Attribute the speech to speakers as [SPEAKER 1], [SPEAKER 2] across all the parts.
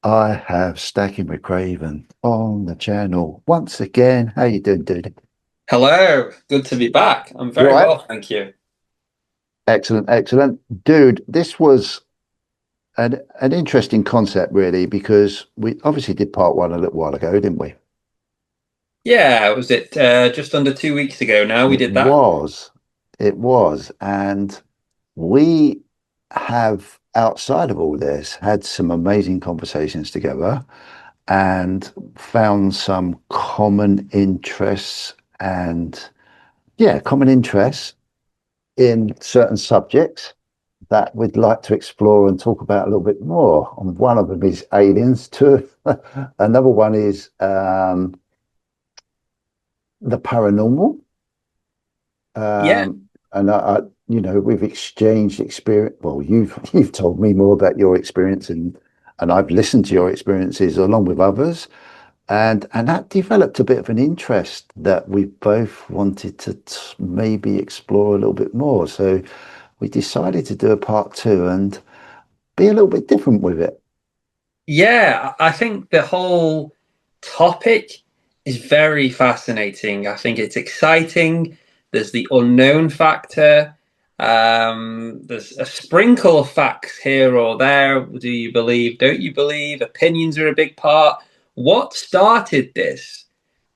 [SPEAKER 1] I have Stacking with Craven on the channel once again. How you doing, dude?
[SPEAKER 2] Hello, good to be back. I'm
[SPEAKER 1] You all
[SPEAKER 2] very
[SPEAKER 1] right?
[SPEAKER 2] well, thank you.
[SPEAKER 1] Excellent, excellent. Dude, this was an interesting concept, really, because we obviously did part one a little while ago, didn't we?
[SPEAKER 2] Yeah, was it just under 2 weeks ago now we
[SPEAKER 1] It
[SPEAKER 2] did that?
[SPEAKER 1] was, it was. And we have, outside of all this, had some amazing conversations together and found some common interests and, yeah, common interests in certain subjects that we'd like to explore and talk about a little bit more. And one of them is aliens. Two, another one is the paranormal.
[SPEAKER 2] Yeah,
[SPEAKER 1] And we've exchanged experience. Well, you've told me more about your experience, and I've listened to your experiences along with others, and that developed a bit of an interest that we both wanted to maybe explore a little bit more. So we decided to do a part two and be a little bit different with it.
[SPEAKER 2] yeah, I think the whole topic is very fascinating. I think it's exciting. There's the unknown factor. There's a sprinkle of facts here or there. Do you believe? Don't you believe? Opinions are a big part. What started this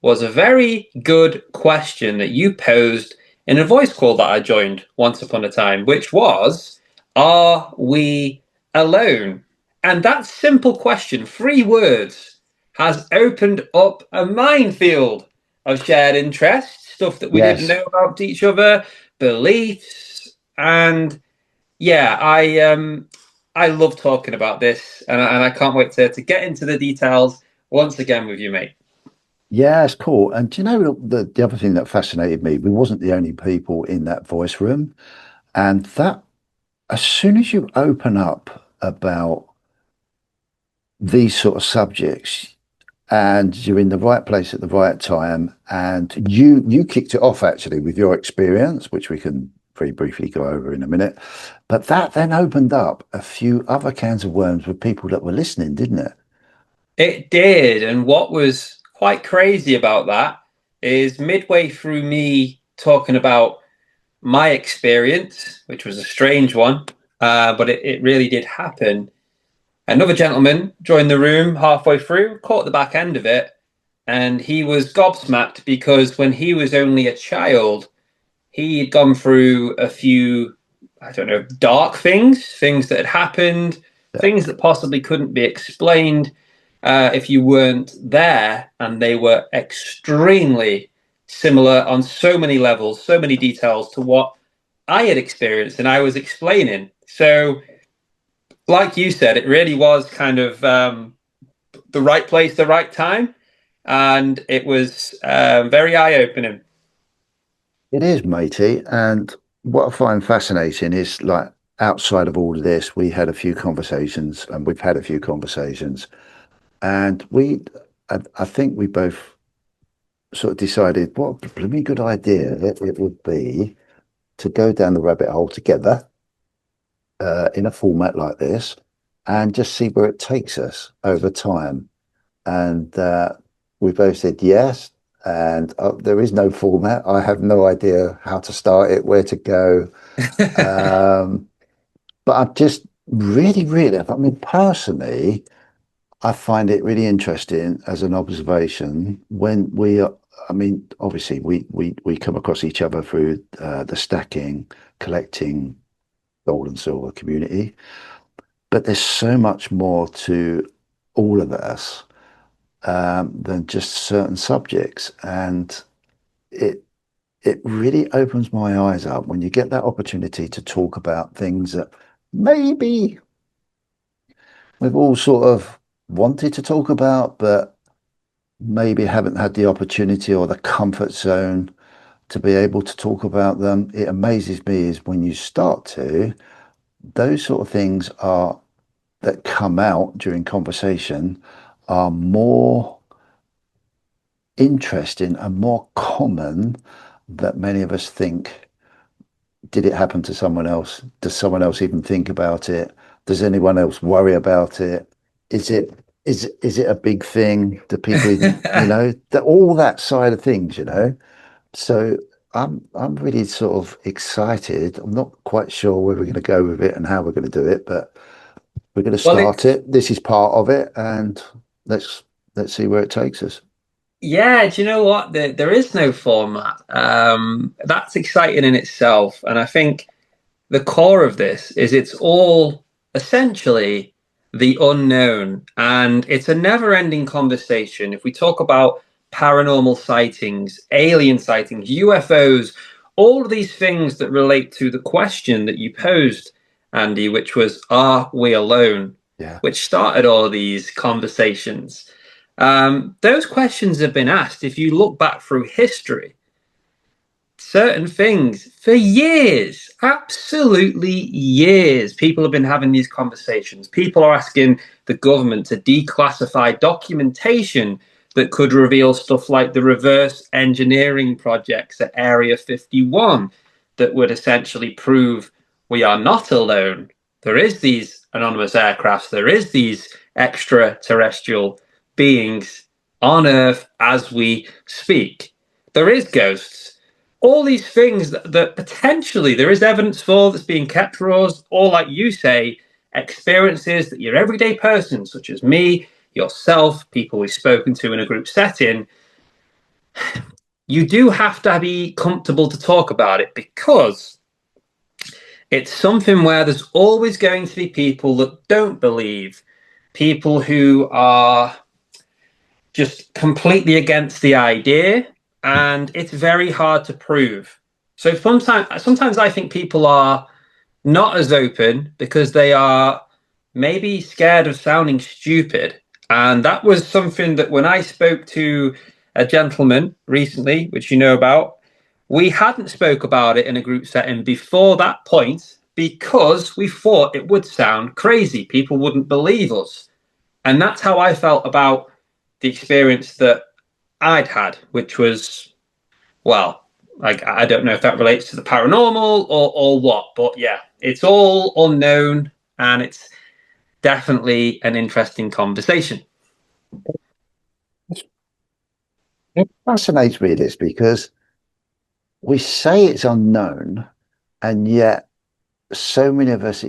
[SPEAKER 2] was a very good question that you posed in a voice call that I joined once upon a time, which was, are we alone? And that simple question, 3 words, has opened up a minefield of shared interests, stuff that we didn't
[SPEAKER 1] Yes,
[SPEAKER 2] know about each other, beliefs, and yeah, I love talking about this, and I can't wait to get into the details once again with you, mate.
[SPEAKER 1] yeah, it's cool. And do you know the other thing that fascinated me? We wasn't the only people in that voice room, and that as soon as you open up about these sort of subjects and you're in the right place at the right time and you kicked it off actually with your experience, which we can very briefly go over in a minute, but that then opened up a few other cans of worms with people that were listening, didn't it?
[SPEAKER 2] It did. And what was quite crazy about that is midway through me talking about my experience, which was a strange one, but it really did happen. Another gentleman joined the room halfway through, caught the back end of it, and he was gobsmacked because when he was only a child, he'd gone through a few, I don't know, dark things, things that had happened,
[SPEAKER 1] Yeah.
[SPEAKER 2] things that possibly couldn't be explained if you weren't there, and they were extremely similar on so many levels, so many details to what I had experienced and I was explaining. So, like you said, it really was kind of the right place, the right time, and it was very eye opening.
[SPEAKER 1] It is, matey. And what I find fascinating is like outside of all of this, we had a few conversations and we've had a few conversations and I think we both sort of decided what a blooming good idea it would be to go down the rabbit hole together in a format like this and just see where it takes us over time. And we both said yes. And there is no format. I have no idea how to start it, where to go. Um, but I'm just really, I mean, personally, I find it really interesting as an observation when we are, I mean, obviously we come across each other through the stacking, collecting gold and silver community, but there's so much more to all of us than just certain subjects, and it it really opens my eyes up when you get that opportunity to talk about things that maybe we've all sort of wanted to talk about, but maybe haven't had the opportunity or the comfort zone to be able to talk about them. It amazes me is when you start to, those sort of things are that come out during conversation are more interesting and more common that many of us think, did it happen to someone else? Does someone else even think about it? Does anyone else worry about it? Is it? is it a big thing? Do people even, that all that side of things. So I'm really sort of excited. I'm not quite sure where we're going to go with it and how we're going to do it, but we're going to
[SPEAKER 2] Well,
[SPEAKER 1] start it. This is part of it, and let's let's see where it takes us.
[SPEAKER 2] yeah, do you know what? There is no format. That's exciting in itself. And I think the core of this is it's all essentially the unknown. And it's a never ending conversation. If we talk about paranormal sightings, alien sightings, UFOs, all of these things that relate to the question that you posed, Andy, which was, are we alone?
[SPEAKER 1] Yeah.
[SPEAKER 2] Which started all these conversations. Those questions have been asked. If you look back through history, certain things for years, absolutely years, people have been having these conversations. People are asking the government to declassify documentation that could reveal stuff like the reverse engineering projects at Area 51 that would essentially prove we are not alone. There is these anonymous aircrafts, there is these extraterrestrial beings on Earth as we speak. There is ghosts, all these things that potentially there is evidence for that's being kept for us, or like you say, experiences that your everyday person, such as me, yourself, people we've spoken to in a group setting, you do have to be comfortable to talk about it because it's something where there's always going to be people that don't believe, people who are just completely against the idea, and it's very hard to prove. So sometimes I think people are not as open because they are maybe scared of sounding stupid. And that was something that when I spoke to a gentleman recently, which you know about, we hadn't spoke about it in a group setting before that point because we thought it would sound crazy. People wouldn't believe us. And that's how I felt about the experience that I'd had, which was, well, like I don't know if that relates to the paranormal or what, but yeah, it's all unknown and it's definitely an interesting conversation.
[SPEAKER 1] It fascinates me this because we say it's unknown, and yet so many of us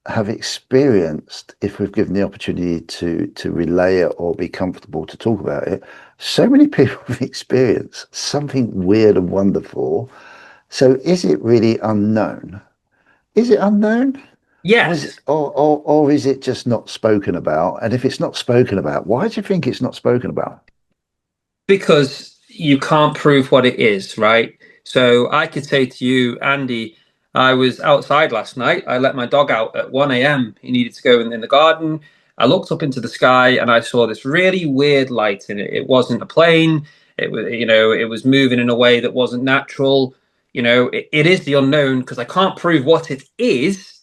[SPEAKER 1] have experienced, if we've given the opportunity to relay it or be comfortable to talk about it, so many people have experienced something weird and wonderful. So is it really unknown? Is it unknown? Or is
[SPEAKER 2] Yes,
[SPEAKER 1] it, or is it just not spoken about? And if it's not spoken about, why do you think it's not spoken about?
[SPEAKER 2] because you can't prove what it is, right? So I could say to you, Andy, I was outside last night. I let my dog out at 1 a.m. He needed to go in the garden. I looked up into the sky and I saw this really weird light in it. It wasn't a plane. It was, it was moving in a way that wasn't natural. It is the unknown because I can't prove what it is,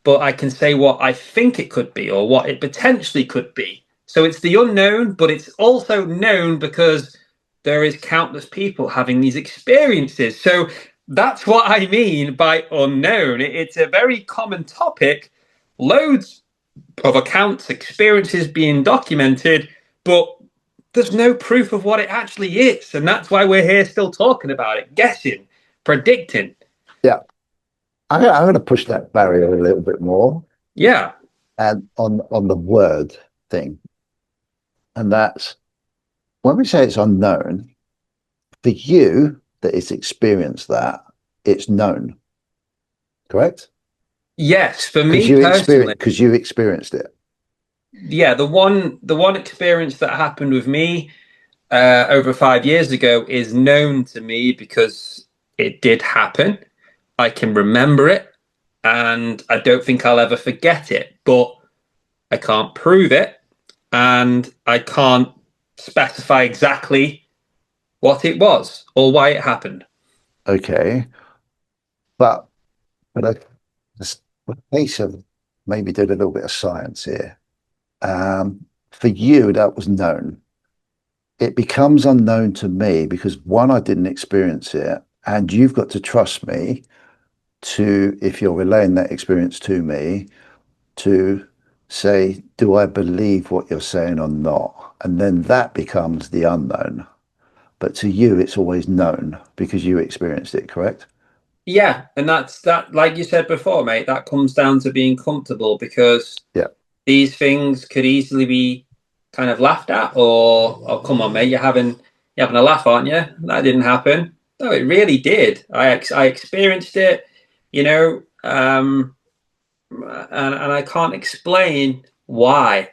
[SPEAKER 2] but I can say what I think it could be or what it potentially could be. So it's the unknown, but it's also known because there is countless people having these experiences. So that's what I mean by unknown. It's a very common topic, loads of accounts, experiences being documented, but there's no proof of what it actually is. And that's why we're here still talking about it, guessing, predicting.
[SPEAKER 1] Yeah, I'm going to push that barrier a little bit more,
[SPEAKER 2] Yeah.
[SPEAKER 1] and on the word thing, and that's when we say it's unknown, for you that it's experienced that, it's known, correct?
[SPEAKER 2] Yes, for me personally,
[SPEAKER 1] Because you experienced it.
[SPEAKER 2] yeah, the one experience that happened with me over 5 years ago is known to me because it did happen. I can remember it, and I don't think I'll ever forget it. But I can't prove it, and I can't specify exactly what it was or why it happened.
[SPEAKER 1] Okay, but but the case of maybe did a little bit of science here. For you, that was known. It becomes unknown to me because one, I didn't experience it, and you've got to trust me to, if you're relaying that experience to me, to say, do I believe what you're saying or not? And then that becomes the unknown. But to you, it's always known because you experienced it, correct?
[SPEAKER 2] Yeah, and that's that. Like you said before, mate, that comes down to being comfortable because
[SPEAKER 1] Yeah.
[SPEAKER 2] these things could easily be kind of laughed at, or oh, come on, mate, you're having a laugh, aren't you? That didn't happen. No, it really did. I experienced it, you know, and I can't explain why.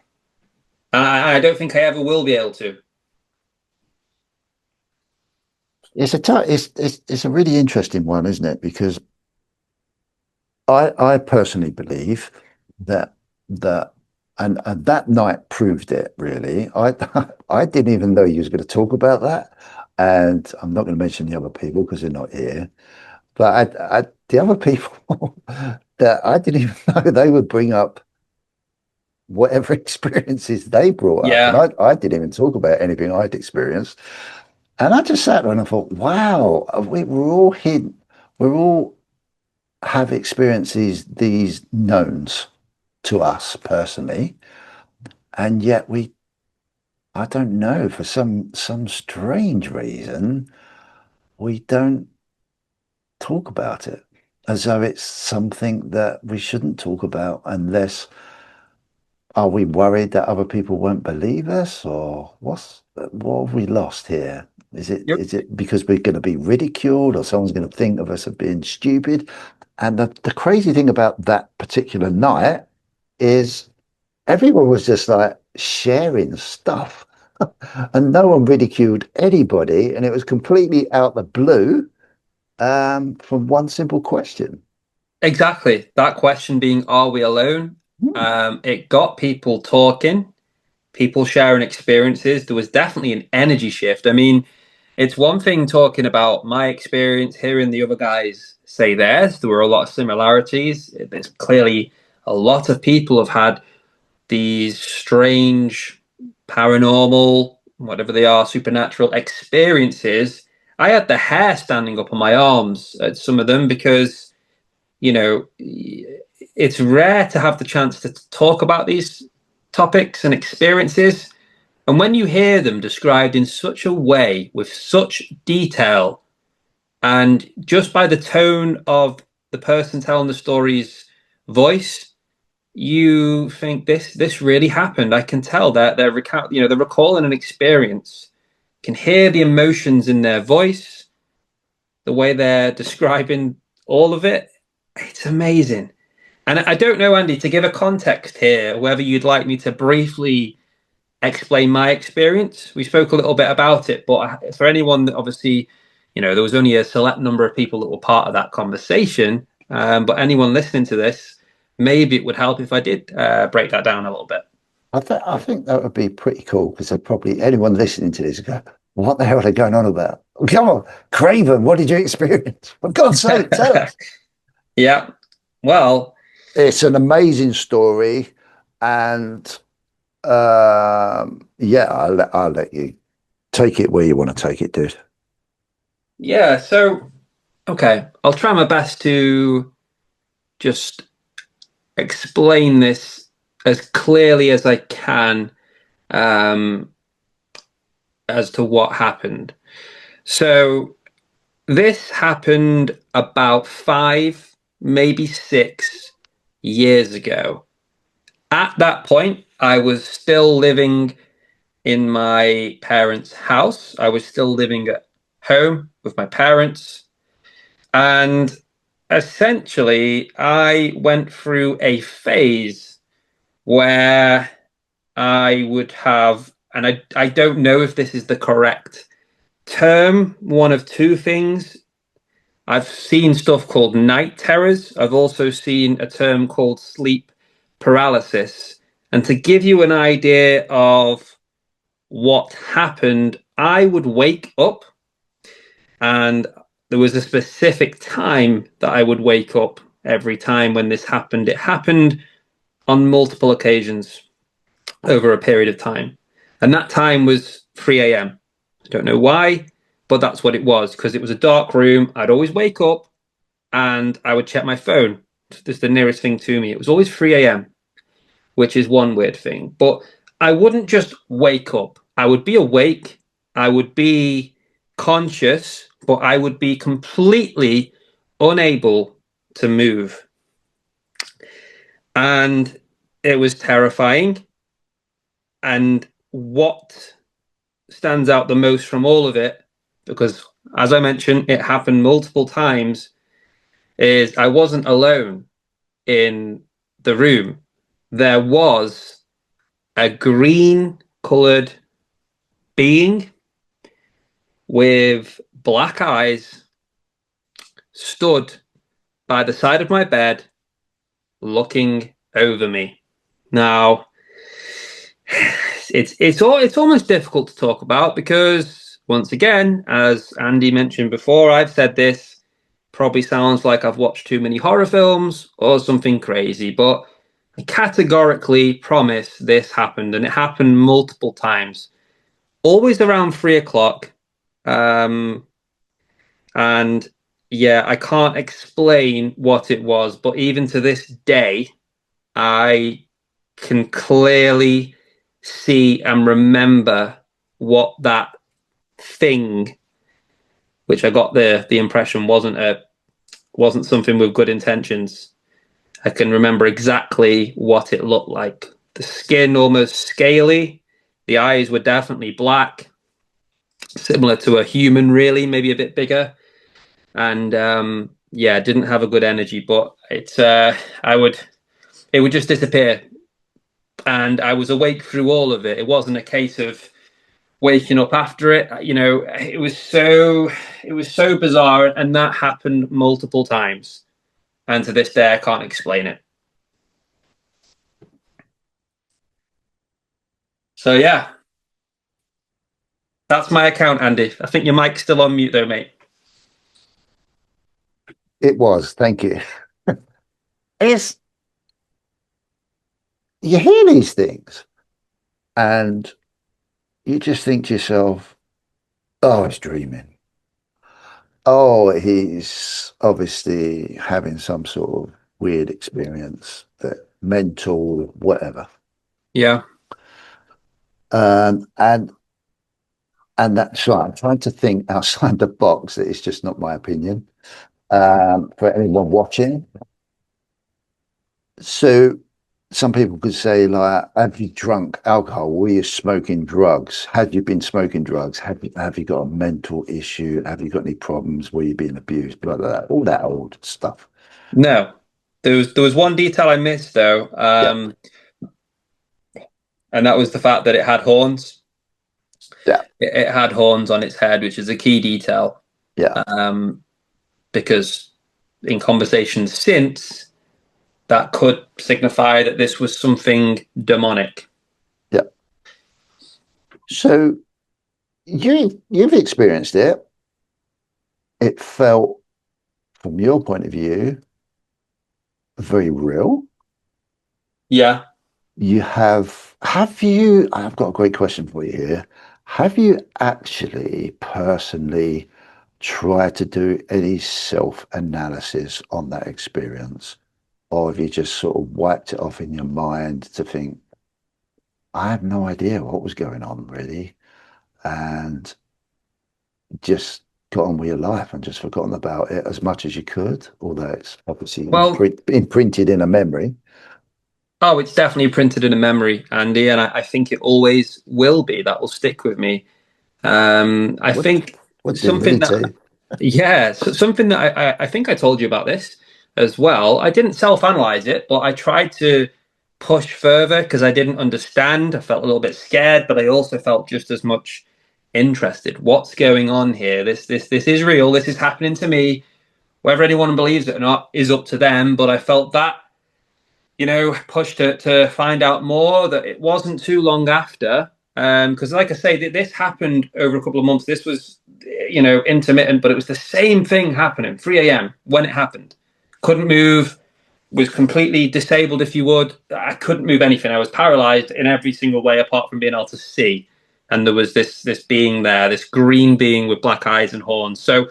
[SPEAKER 2] And I don't think I ever will be able to.
[SPEAKER 1] It's a really interesting one, isn't it? Because I personally believe that that and that night proved it really. I I didn't even know you was going to talk about that, and I'm not going to mention the other people because they're not here. But the other people that I didn't even know they would bring up whatever experiences they brought up, and
[SPEAKER 2] Yeah,
[SPEAKER 1] I didn't even talk about anything I'd experienced. And I just sat there and I thought, wow, we're all hidden, we're all have experiences these knowns to us personally, and yet I don't know, for some strange reason, we don't talk about it as though it's something that we shouldn't talk about unless are we worried that other people won't believe us or what have we lost here?
[SPEAKER 2] yep,
[SPEAKER 1] Is it because we're going to be ridiculed or someone's going to think of us as being stupid? And the crazy thing about that particular night is everyone was just like sharing stuff and no one ridiculed anybody. And it was completely out the blue from one simple question.
[SPEAKER 2] exactly. That question being, are we alone?
[SPEAKER 1] Hmm.
[SPEAKER 2] It got people talking, people sharing experiences. There was definitely an energy shift. I mean, it's one thing talking about my experience, hearing the other guys say theirs. There were a lot of similarities. There's clearly a lot of people have had these strange, paranormal, whatever they are, supernatural experiences. I had the hair standing up on my arms at some of them because, you know, it's rare to have the chance to talk about these topics and experiences. And when you hear them described in such a way with such detail, and just by the tone of the person telling the story's voice, you think this really happened. I can tell that they're recalling an experience. Can hear the emotions in their voice, the way they're describing all of it. It's amazing. And I don't know, Andy, to give a context here, whether you'd like me to briefly explain my experience. We spoke a little bit about it, but for anyone that obviously, there was only a select number of people that were part of that conversation. But anyone listening to this, maybe it would help if I did break that down a little bit.
[SPEAKER 1] I think that would be pretty cool because they'd probably anyone listening to this go, what the hell are they going on about? Come on, Craven, what did you experience? For God's sake, tell us.
[SPEAKER 2] Yeah. Well,
[SPEAKER 1] It's an amazing story, and yeah, I'll let you take it where you want to take it, dude.
[SPEAKER 2] yeah. So, okay, I'll try my best to just explain this as clearly as I can um, as to what happened. So, this happened about 5, maybe 6 years ago. At that point, I was still living in my parents' house. I was still living at home with my parents. And essentially, I went through a phase where I would have, and I don't know if this is the correct term, one of two things. I've seen stuff called night terrors. I've also seen a term called sleep paralysis. And to give you an idea of what happened, I would wake up and there was a specific time that I would wake up every time when this happened. It happened on multiple occasions over a period of time. And that time was 3 a.m. I don't know why, but that's what it was because it was a dark room. I'd always wake up and I would check my phone. That's the nearest thing to me. It was always 3 a.m. which is one weird thing. But I wouldn't just wake up. I would be awake. I would be conscious, but I would be completely unable to move. And it was terrifying. And what stands out the most from all of it, because as I mentioned, it happened multiple times, is I wasn't alone in the room. There was a green colored being with black eyes stood by the side of my bed looking over me. Now, it's almost difficult to talk about because once again, as Andy mentioned before, I've said this probably sounds like I've watched too many horror films or something crazy, but I categorically promise this happened, and it happened multiple times, always around 3 o'clock. Um, and yeah, I can't explain what it was, but even to this day, I can clearly see and remember what that thing, which I got the impression wasn't something with good intentions. I can remember exactly what it looked like. The skin almost scaly. The eyes were definitely black, similar to a human, really, maybe a bit bigger. And yeah, didn't have a good energy, but it would just disappear. And I was awake through all of it. It wasn't a case of waking up after it. You know, it was so bizarre, and that happened multiple times. And to this day, I can't explain it. So yeah, that's my account, Andy. I think your mic's still on mute though, mate.
[SPEAKER 1] It was. Thank you. It's you hear these things and you just think to yourself, oh, he's dreaming. Oh, he's obviously having some sort of weird experience, that mental, whatever.
[SPEAKER 2] Yeah.
[SPEAKER 1] Um, and and that's right. I'm trying to think outside the box. That is just not my opinion. For anyone watching, so some people could say, like, have you drunk alcohol? Were you smoking drugs? Have you been smoking drugs? Have you got a mental issue? Have you got any problems? Were you being abused? Blah, blah, blah, all that old stuff.
[SPEAKER 2] No. There was one detail I missed though,
[SPEAKER 1] Yeah,
[SPEAKER 2] and that was the fact that it had horns.
[SPEAKER 1] yeah,
[SPEAKER 2] It had horns on its head, which is a key detail.
[SPEAKER 1] yeah,
[SPEAKER 2] Um, because in conversations since, that could signify that this was something demonic.
[SPEAKER 1] yeah. So you've experienced it. It felt, from your point of view, very real.
[SPEAKER 2] Yeah.
[SPEAKER 1] I've got a great question for you here. Have you actually personally tried to do any self-analysis on that experience? Or have you just sort of wiped it off in your mind to think, I have no idea what was going on really, and just got on with your life and just forgotten about it as much as you could, although it's obviously
[SPEAKER 2] Well,
[SPEAKER 1] imprinted in a memory.
[SPEAKER 2] oh, it's definitely printed in a memory, Andy, and I think it always will be. That will stick with me. I
[SPEAKER 1] What
[SPEAKER 2] think
[SPEAKER 1] what did me
[SPEAKER 2] something that,
[SPEAKER 1] too?
[SPEAKER 2] yeah, something that I think I told you about this as well. I didn't self-analyze it, but I tried to push further because I didn't understand. I felt a little bit scared, but I also felt just as much interested. What's going on here? This is real. This is happening to me. Whether anyone believes it or not is up to them. But I felt that, pushed to find out more. That it wasn't too long after, because like I say, this happened over a couple of months. This was, intermittent, but it was the same thing happening. 3 a.m. when it happened. Couldn't move. Was completely disabled, if you would. I couldn't move anything. I was paralyzed in every single way apart from being able to see. And there was this being there, this green being with black eyes and horns. So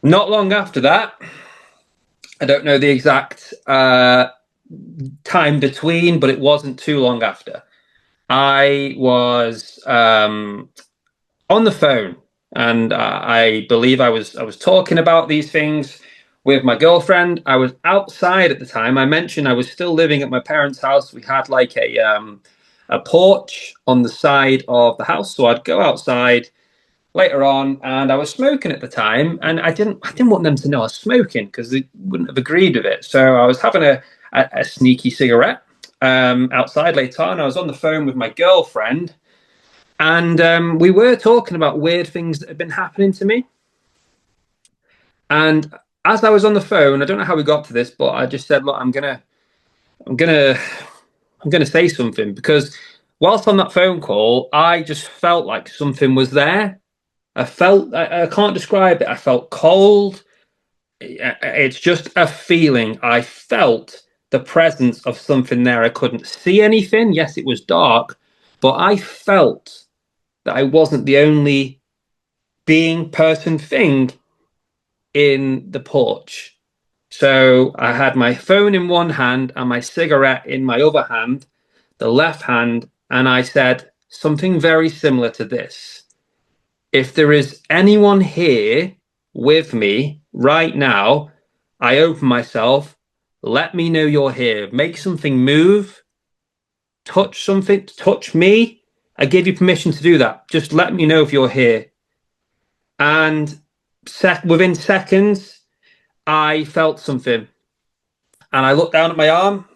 [SPEAKER 2] not long after that, I don't know the exact time between, but it wasn't too long after. I was on the phone, and I believe I was talking about these things with my girlfriend. I was outside at the time. I mentioned I was still living at my parents' house. We had like a porch on the side of the house, so I'd go outside later on, and I was smoking at the time, and I didn't want them to know I was smoking because they wouldn't have agreed with it. So I was having a sneaky cigarette outside later on. I was on the phone with my girlfriend, and we were talking about weird things that had been happening to me. And as I was on the phone, I don't know how we got to this, but I just said, "Look, I'm gonna, I'm gonna say something," because whilst on that phone call, I just felt like something was there. I can't describe it. I felt cold. It's just a feeling. I felt the presence of something there. I couldn't see anything. Yes, it was dark, but I felt that I wasn't the only being, person, thing in the porch. So I had my phone in one hand and my cigarette in my other hand, the left hand, and I said something very similar to this. If there is anyone here with me right now, I open myself. Let me know you're here. Make something move, touch something, touch me. I give you permission to do that. Just let me know if you're here. And within seconds, I felt something. And I looked down at my arm,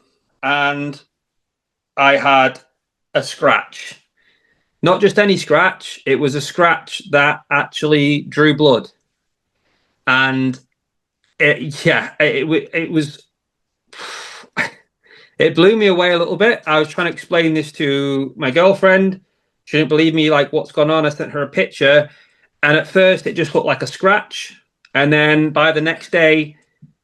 [SPEAKER 2] and I had a scratch. Not just any scratch, it was a scratch that actually drew blood. And it was it blew me away a little bit. I was trying to explain this to my girlfriend. She didn't believe me, like, what's gone on. I sent her a picture, and at first it just looked like a scratch, and then by the next day,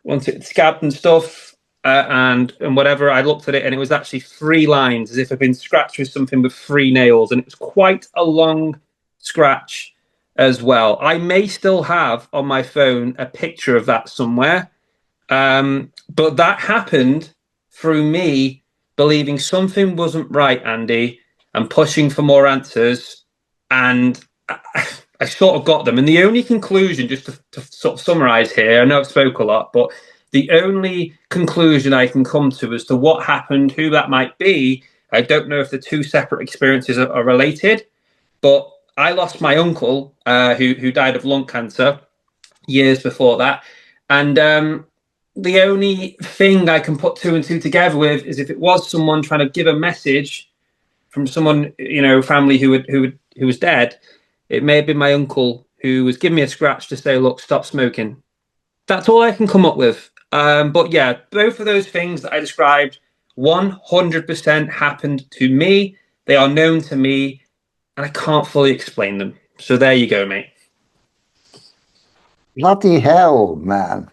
[SPEAKER 2] once it scabbed and stuff, and whatever, I looked at it, and it was actually 3 lines, as if it'd been scratched with something with 3 nails, and it was quite a long scratch as well. I may still have on my phone a picture of that somewhere, but that happened through me believing something wasn't right, Andy, and pushing for more answers. And I sort of got them. And the only conclusion, just to sort of summarize here, I know I've spoke a lot, but the only conclusion I can come to as to what happened, who that might be, I don't know if the two separate experiences are related, but I lost my uncle, who died of lung cancer years before that. And the only thing I can put two and two together with is if it was someone trying to give a message from someone, family who was dead, it may have been my uncle who was giving me a scratch to say, "Look, stop smoking." That's all I can come up with. But yeah, both of those things that I described 100% happened to me. They are known to me, and I can't fully explain them. So there you go, mate.
[SPEAKER 1] Bloody hell, man.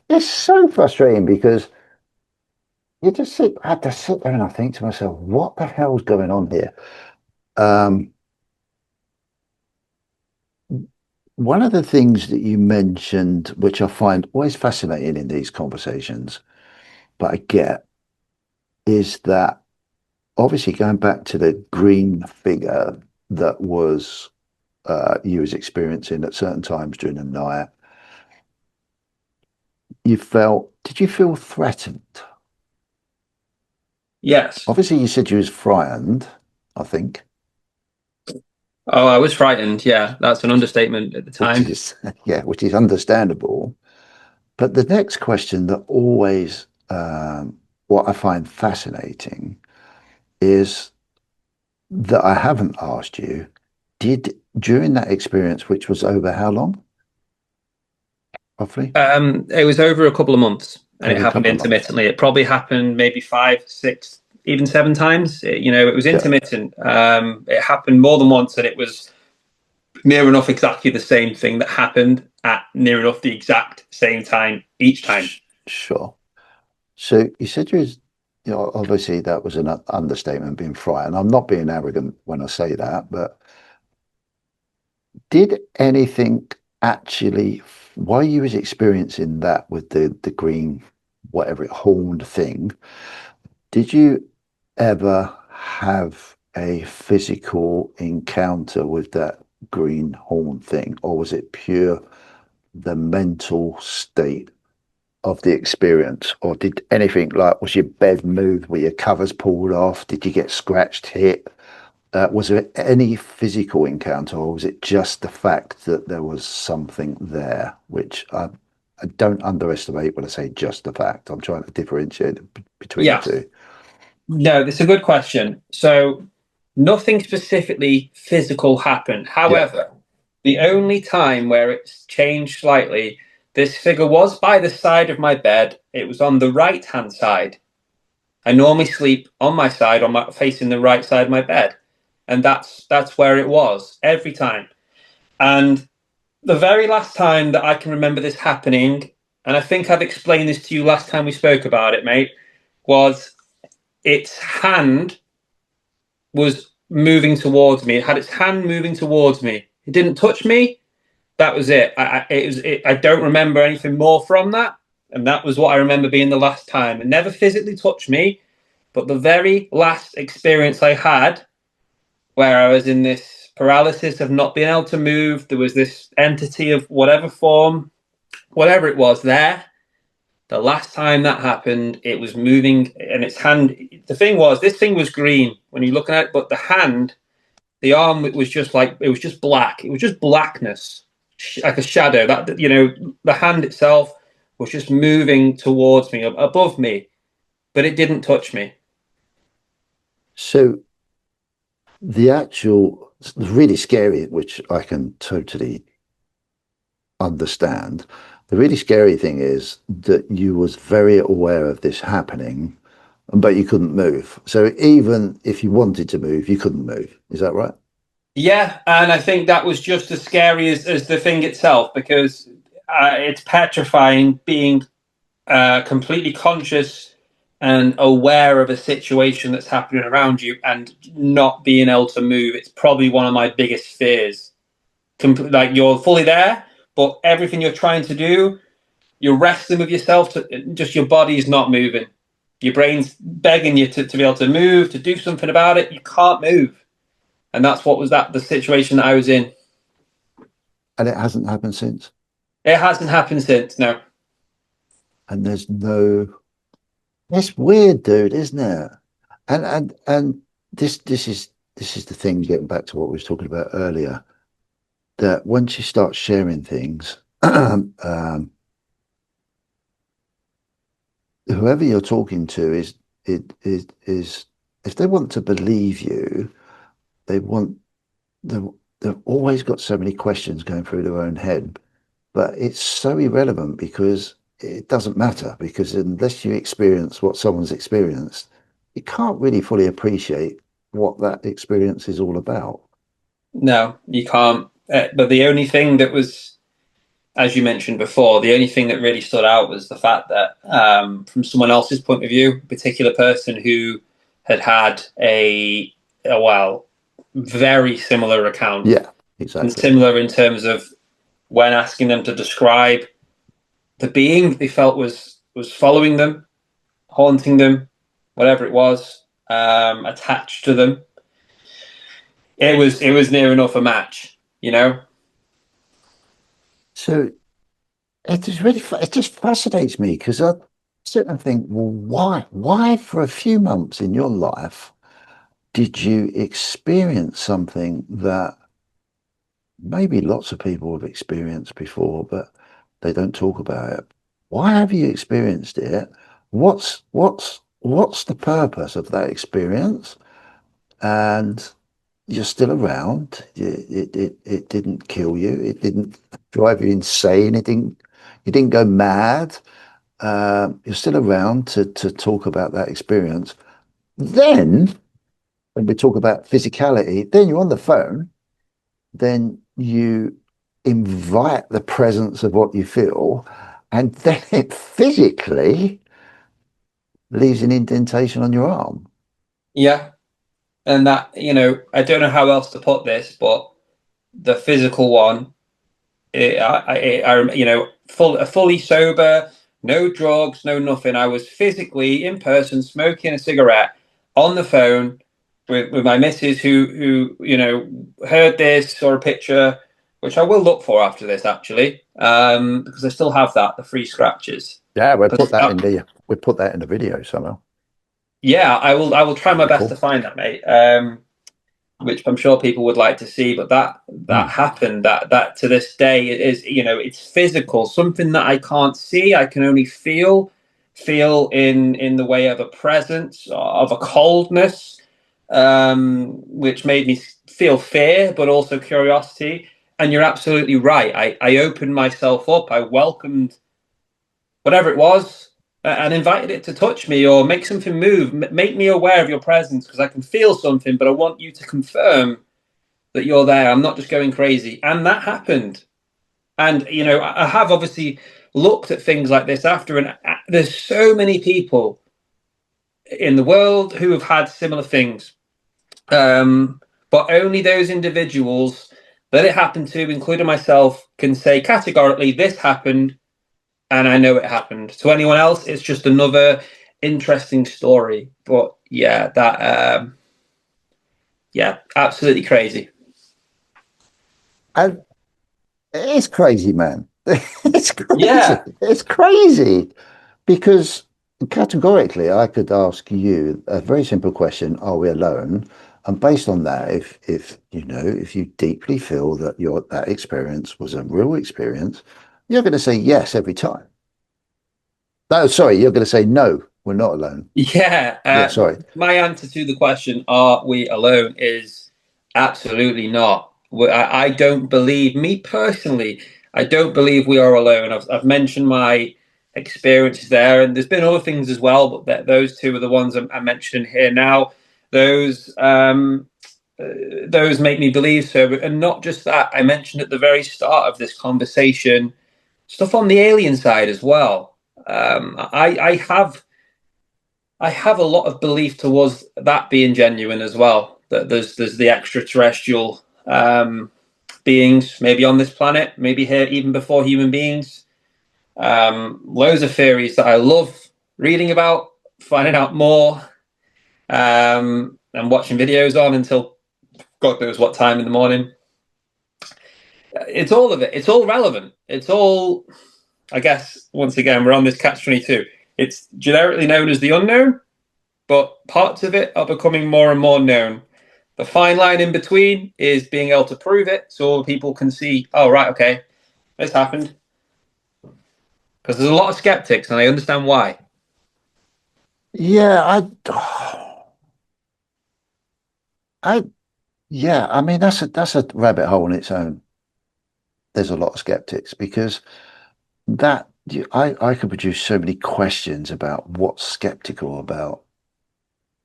[SPEAKER 1] It's so frustrating because I have to sit there and I think to myself, what the hell's going on here? Um, One of the things that you mentioned, which I find always fascinating in these conversations, but I get, is that obviously going back to the green figure that was you was experiencing at certain times during the night, did you feel threatened?
[SPEAKER 2] Yes.
[SPEAKER 1] Obviously, you said you was frightened, I think,
[SPEAKER 2] Oh, I was frightened. Yeah, that's an understatement at the
[SPEAKER 1] which
[SPEAKER 2] time.
[SPEAKER 1] is, yeah, which is understandable. But the next question that always, what I find fascinating is that I haven't asked you, during that experience, which was over how long, roughly?
[SPEAKER 2] It was over a couple of months, and it
[SPEAKER 1] Over a
[SPEAKER 2] happened
[SPEAKER 1] couple of months.
[SPEAKER 2] intermittently. It probably happened maybe 5, 6, even 7 times. It was
[SPEAKER 1] Yeah,
[SPEAKER 2] intermittent. It happened more than once, and it was near enough exactly the same thing that happened at near enough the exact same time each time.
[SPEAKER 1] sure. So you said obviously that was an understatement, being frightened. I'm not being arrogant when I say that, but did anything actually, while you was experiencing that with the green whatever horned thing. Did you ever have a physical encounter with that green horn thing, or was it pure the mental state of the experience? Or did anything like, was your bed moved? Were your covers pulled off? Did you get scratched, hit? Was there any physical encounter, or was it just the fact that there was something there, which I don't underestimate when I say just the fact. I'm trying to differentiate between the
[SPEAKER 2] Yeah,
[SPEAKER 1] two.
[SPEAKER 2] no, that's a good question. So nothing specifically physical happened.
[SPEAKER 1] Yeah.
[SPEAKER 2] However, the only time where it's changed slightly, this figure was by the side of my bed. It was on the right hand side. I normally sleep on my side, facing the right side of my bed, and that's where it was every time. And the very last time that I can remember this happening, and I think I've explained this to you last time we spoke about it, mate, was its hand was moving towards me. It had its hand moving towards me. It didn't touch me. That was it. I don't remember anything more from that, and that was what I remember being the last time. It never physically touched me, but the very last experience I had, where I was in this paralysis of not being able to move, there was this entity of whatever form, whatever it was there. The last time that happened, it was moving, and its hand. The thing was, this thing was green when you're looking at it, but the hand, the arm, it was just like it was just black. It was just blackness, like a shadow. That the hand itself was just moving towards me, above me, but it didn't touch me.
[SPEAKER 1] So the actual, really scary, which I can totally understand. The really scary thing is that you was very aware of this happening, but you couldn't move. So even if you wanted to move, you couldn't move. Is that right?
[SPEAKER 2] Yeah, and I think that was just as scary as the thing itself because it's petrifying being completely conscious and aware of a situation that's happening around you and not being able to move. It's probably one of my biggest fears. Like you're fully there, but everything you're trying to do, you're wrestling with yourself to just your body's not moving. Your brain's begging you to be able to move, to do something about it. You can't move. And that's what was that the situation that I was in.
[SPEAKER 1] And it hasn't happened since.
[SPEAKER 2] It hasn't happened since, no.
[SPEAKER 1] And there's no, it's weird, dude, isn't it? And this is the thing, getting back to what we was talking about earlier, that once you start sharing things, whoever you're talking to is if they want to believe you, they want they've always got so many questions going through their own head, but it's so irrelevant because it doesn't matter because unless you experience what someone's experienced, you can't really fully appreciate what that experience is all about.
[SPEAKER 2] No, you can't. But the only thing that was, as you mentioned before, the only thing that really stood out was the fact that, from someone else's point of view, a particular person who had had well, very similar account
[SPEAKER 1] Yeah,
[SPEAKER 2] and
[SPEAKER 1] exactly.
[SPEAKER 2] similar in terms of when asking them to describe the being they felt was following them, haunting them, whatever it was, attached to them. It was near enough a match, you know.
[SPEAKER 1] So it just fascinates me because I sit and think, well, why for a few months in your life did you experience something that maybe lots of people have experienced before, but they don't talk about it? Why have you experienced it? What's the purpose of that experience? And you're still around. It didn't kill you. It didn't drive you insane. You didn't go mad. You're still around to talk about that experience. Then, when we talk about physicality, then you're on the phone. Then you invite the presence of what you feel, and then it physically leaves an indentation on your arm.
[SPEAKER 2] Yeah, and that I don't know how else to put this, but the physical one, fully sober. no drugs, no nothing. I was physically in person smoking a cigarette on the phone with my missus who heard this, saw a picture, which I will look for after this actually, because I still have the free scratches.
[SPEAKER 1] Yeah,
[SPEAKER 2] Because
[SPEAKER 1] we put that in the video somehow.
[SPEAKER 2] yeah, I will try
[SPEAKER 1] That'd
[SPEAKER 2] my
[SPEAKER 1] be
[SPEAKER 2] best to
[SPEAKER 1] cool.
[SPEAKER 2] find that, mate. Which I'm sure people would like to see, but that
[SPEAKER 1] Mm.
[SPEAKER 2] happened. That to this day is, it's physical, something that I can't see. I can only feel in the way of a presence, of a coldness, which made me feel fear, but also curiosity. And you're absolutely right. I opened myself up. I welcomed whatever it was, and invited it to touch me or make something move, make me aware of your presence because I can feel something, but I want you to confirm that you're there. I'm not just going crazy. And that happened. And, I have obviously looked at things like this after, and there's so many people in the world who have had similar things. But only those individuals that it happened to, including myself, can say categorically, this happened and I know it happened. To anyone else, it's just another interesting story. But yeah, yeah, absolutely crazy.
[SPEAKER 1] And it's crazy, man. It's crazy.
[SPEAKER 2] Yeah,
[SPEAKER 1] It's crazy because categorically, I could ask you a very simple question: Are we alone? And based on that, if you deeply feel that your that experience was a real experience, you're going to say yes every time. No, sorry, you're going to say no. We're not alone.
[SPEAKER 2] yeah.
[SPEAKER 1] Yeah, sorry.
[SPEAKER 2] My answer to the question, "Are we alone?" is absolutely not. I don't believe, me personally, I don't believe we are alone. I've mentioned my experiences there, and there's been other things as well, but those two are the ones I'm mentioning here now. Those um, those make me believe so, and not just that. I mentioned at the very start of this conversation stuff on the alien side as well. I have a lot of belief towards that being genuine as well. That there's the extraterrestrial beings maybe on this planet, maybe here even before human beings. Loads of theories that I love reading about, finding out more, and watching videos on until God knows what time in the morning. It's all of it. It's all relevant. It's all, I guess, once again, we're on this catch-22. It's generically known as the unknown, but parts of it are becoming more and more known. The fine line in between is being able to prove it so people can see, oh, right, okay, this happened. Because there's a lot of skeptics, and I understand why.
[SPEAKER 1] Yeah, I, yeah. I mean, that's a rabbit hole in its own. There's a lot of skeptics because I could produce so many questions about what's skeptical about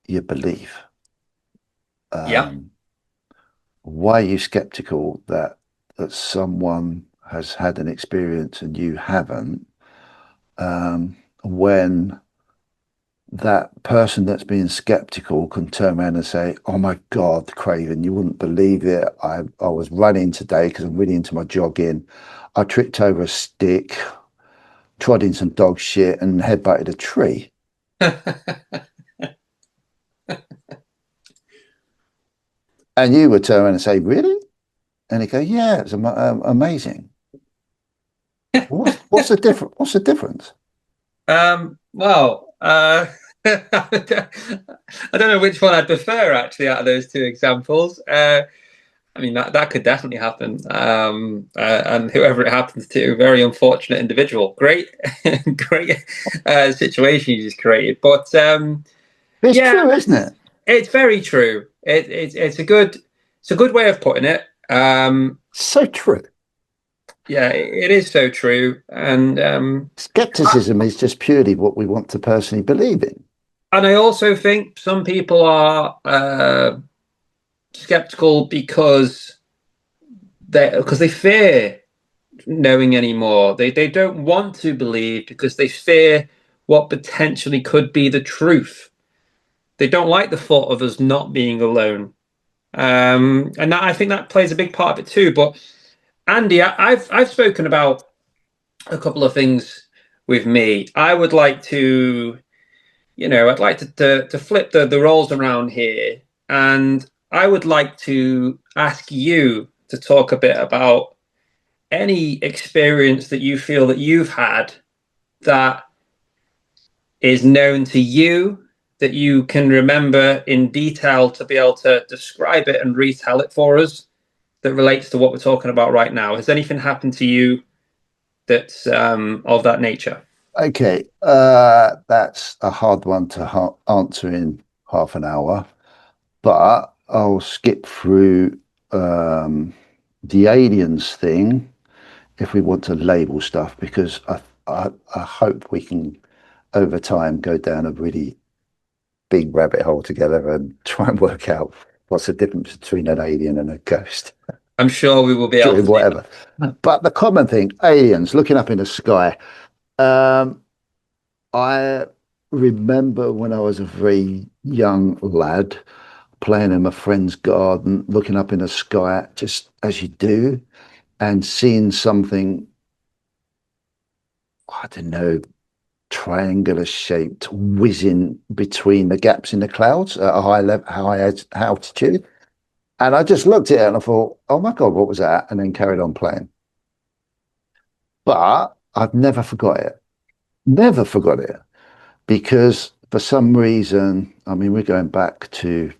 [SPEAKER 1] your belief.
[SPEAKER 2] Yeah.
[SPEAKER 1] Um, why are you skeptical that someone has had an experience and you haven't? When that person that's being skeptical can turn around and say, "Oh my God, Craven, you wouldn't believe it. I was running today because I'm really into my jogging. I tripped over a stick, trod in some dog shit, and headbutted a tree." And you would turn around and say, "Really?" And he go, "Yeah, it's amazing." What's the difference? What's the difference?
[SPEAKER 2] Well, I don't know which one I'd prefer actually out of those two examples. I mean, that could definitely happen. And whoever it happens to, very unfortunate individual. Great, great situation you just created. But
[SPEAKER 1] It's
[SPEAKER 2] yeah,
[SPEAKER 1] true, isn't it?
[SPEAKER 2] it's very true. It's a good way of putting it.
[SPEAKER 1] So true.
[SPEAKER 2] Yeah, it is so true.
[SPEAKER 1] Skepticism is just purely what we want to personally believe in.
[SPEAKER 2] And I also think some people are skeptical because they fear knowing anymore. They don't want to believe because they fear what potentially could be the truth. They don't like the thought of us not being alone. And I think that plays a big part of it too. But Andy, I've spoken about a couple of things with me. I would like to, I'd like to flip the roles around here, and I would like to ask you to talk a bit about any experience that you feel that you've had that is known to you, that you can remember in detail to be able to describe it and retell it for us, that relates to what we're talking about right now. Has anything happened to you that's of that nature?
[SPEAKER 1] Okay, that's a hard one to answer in half an hour, but I'll skip through the aliens thing if we want to label stuff, because I hope we can over time go down a really big rabbit hole together and try and work out what's the difference between an alien and a ghost
[SPEAKER 2] I'm sure we will be able
[SPEAKER 1] during
[SPEAKER 2] to do
[SPEAKER 1] whatever. But the common thing, aliens looking up in the sky. Um, I remember when I was a very young lad playing in my friend's garden, looking up in the sky, just as you do, and seeing something, I don't know, triangular shaped whizzing between the gaps in the clouds at a high level, high altitude. And I just looked at it and I thought, oh my God, what was that? And then carried on playing. But I've never forgot it. Never forgot it. Because for some reason, I mean, we're going back to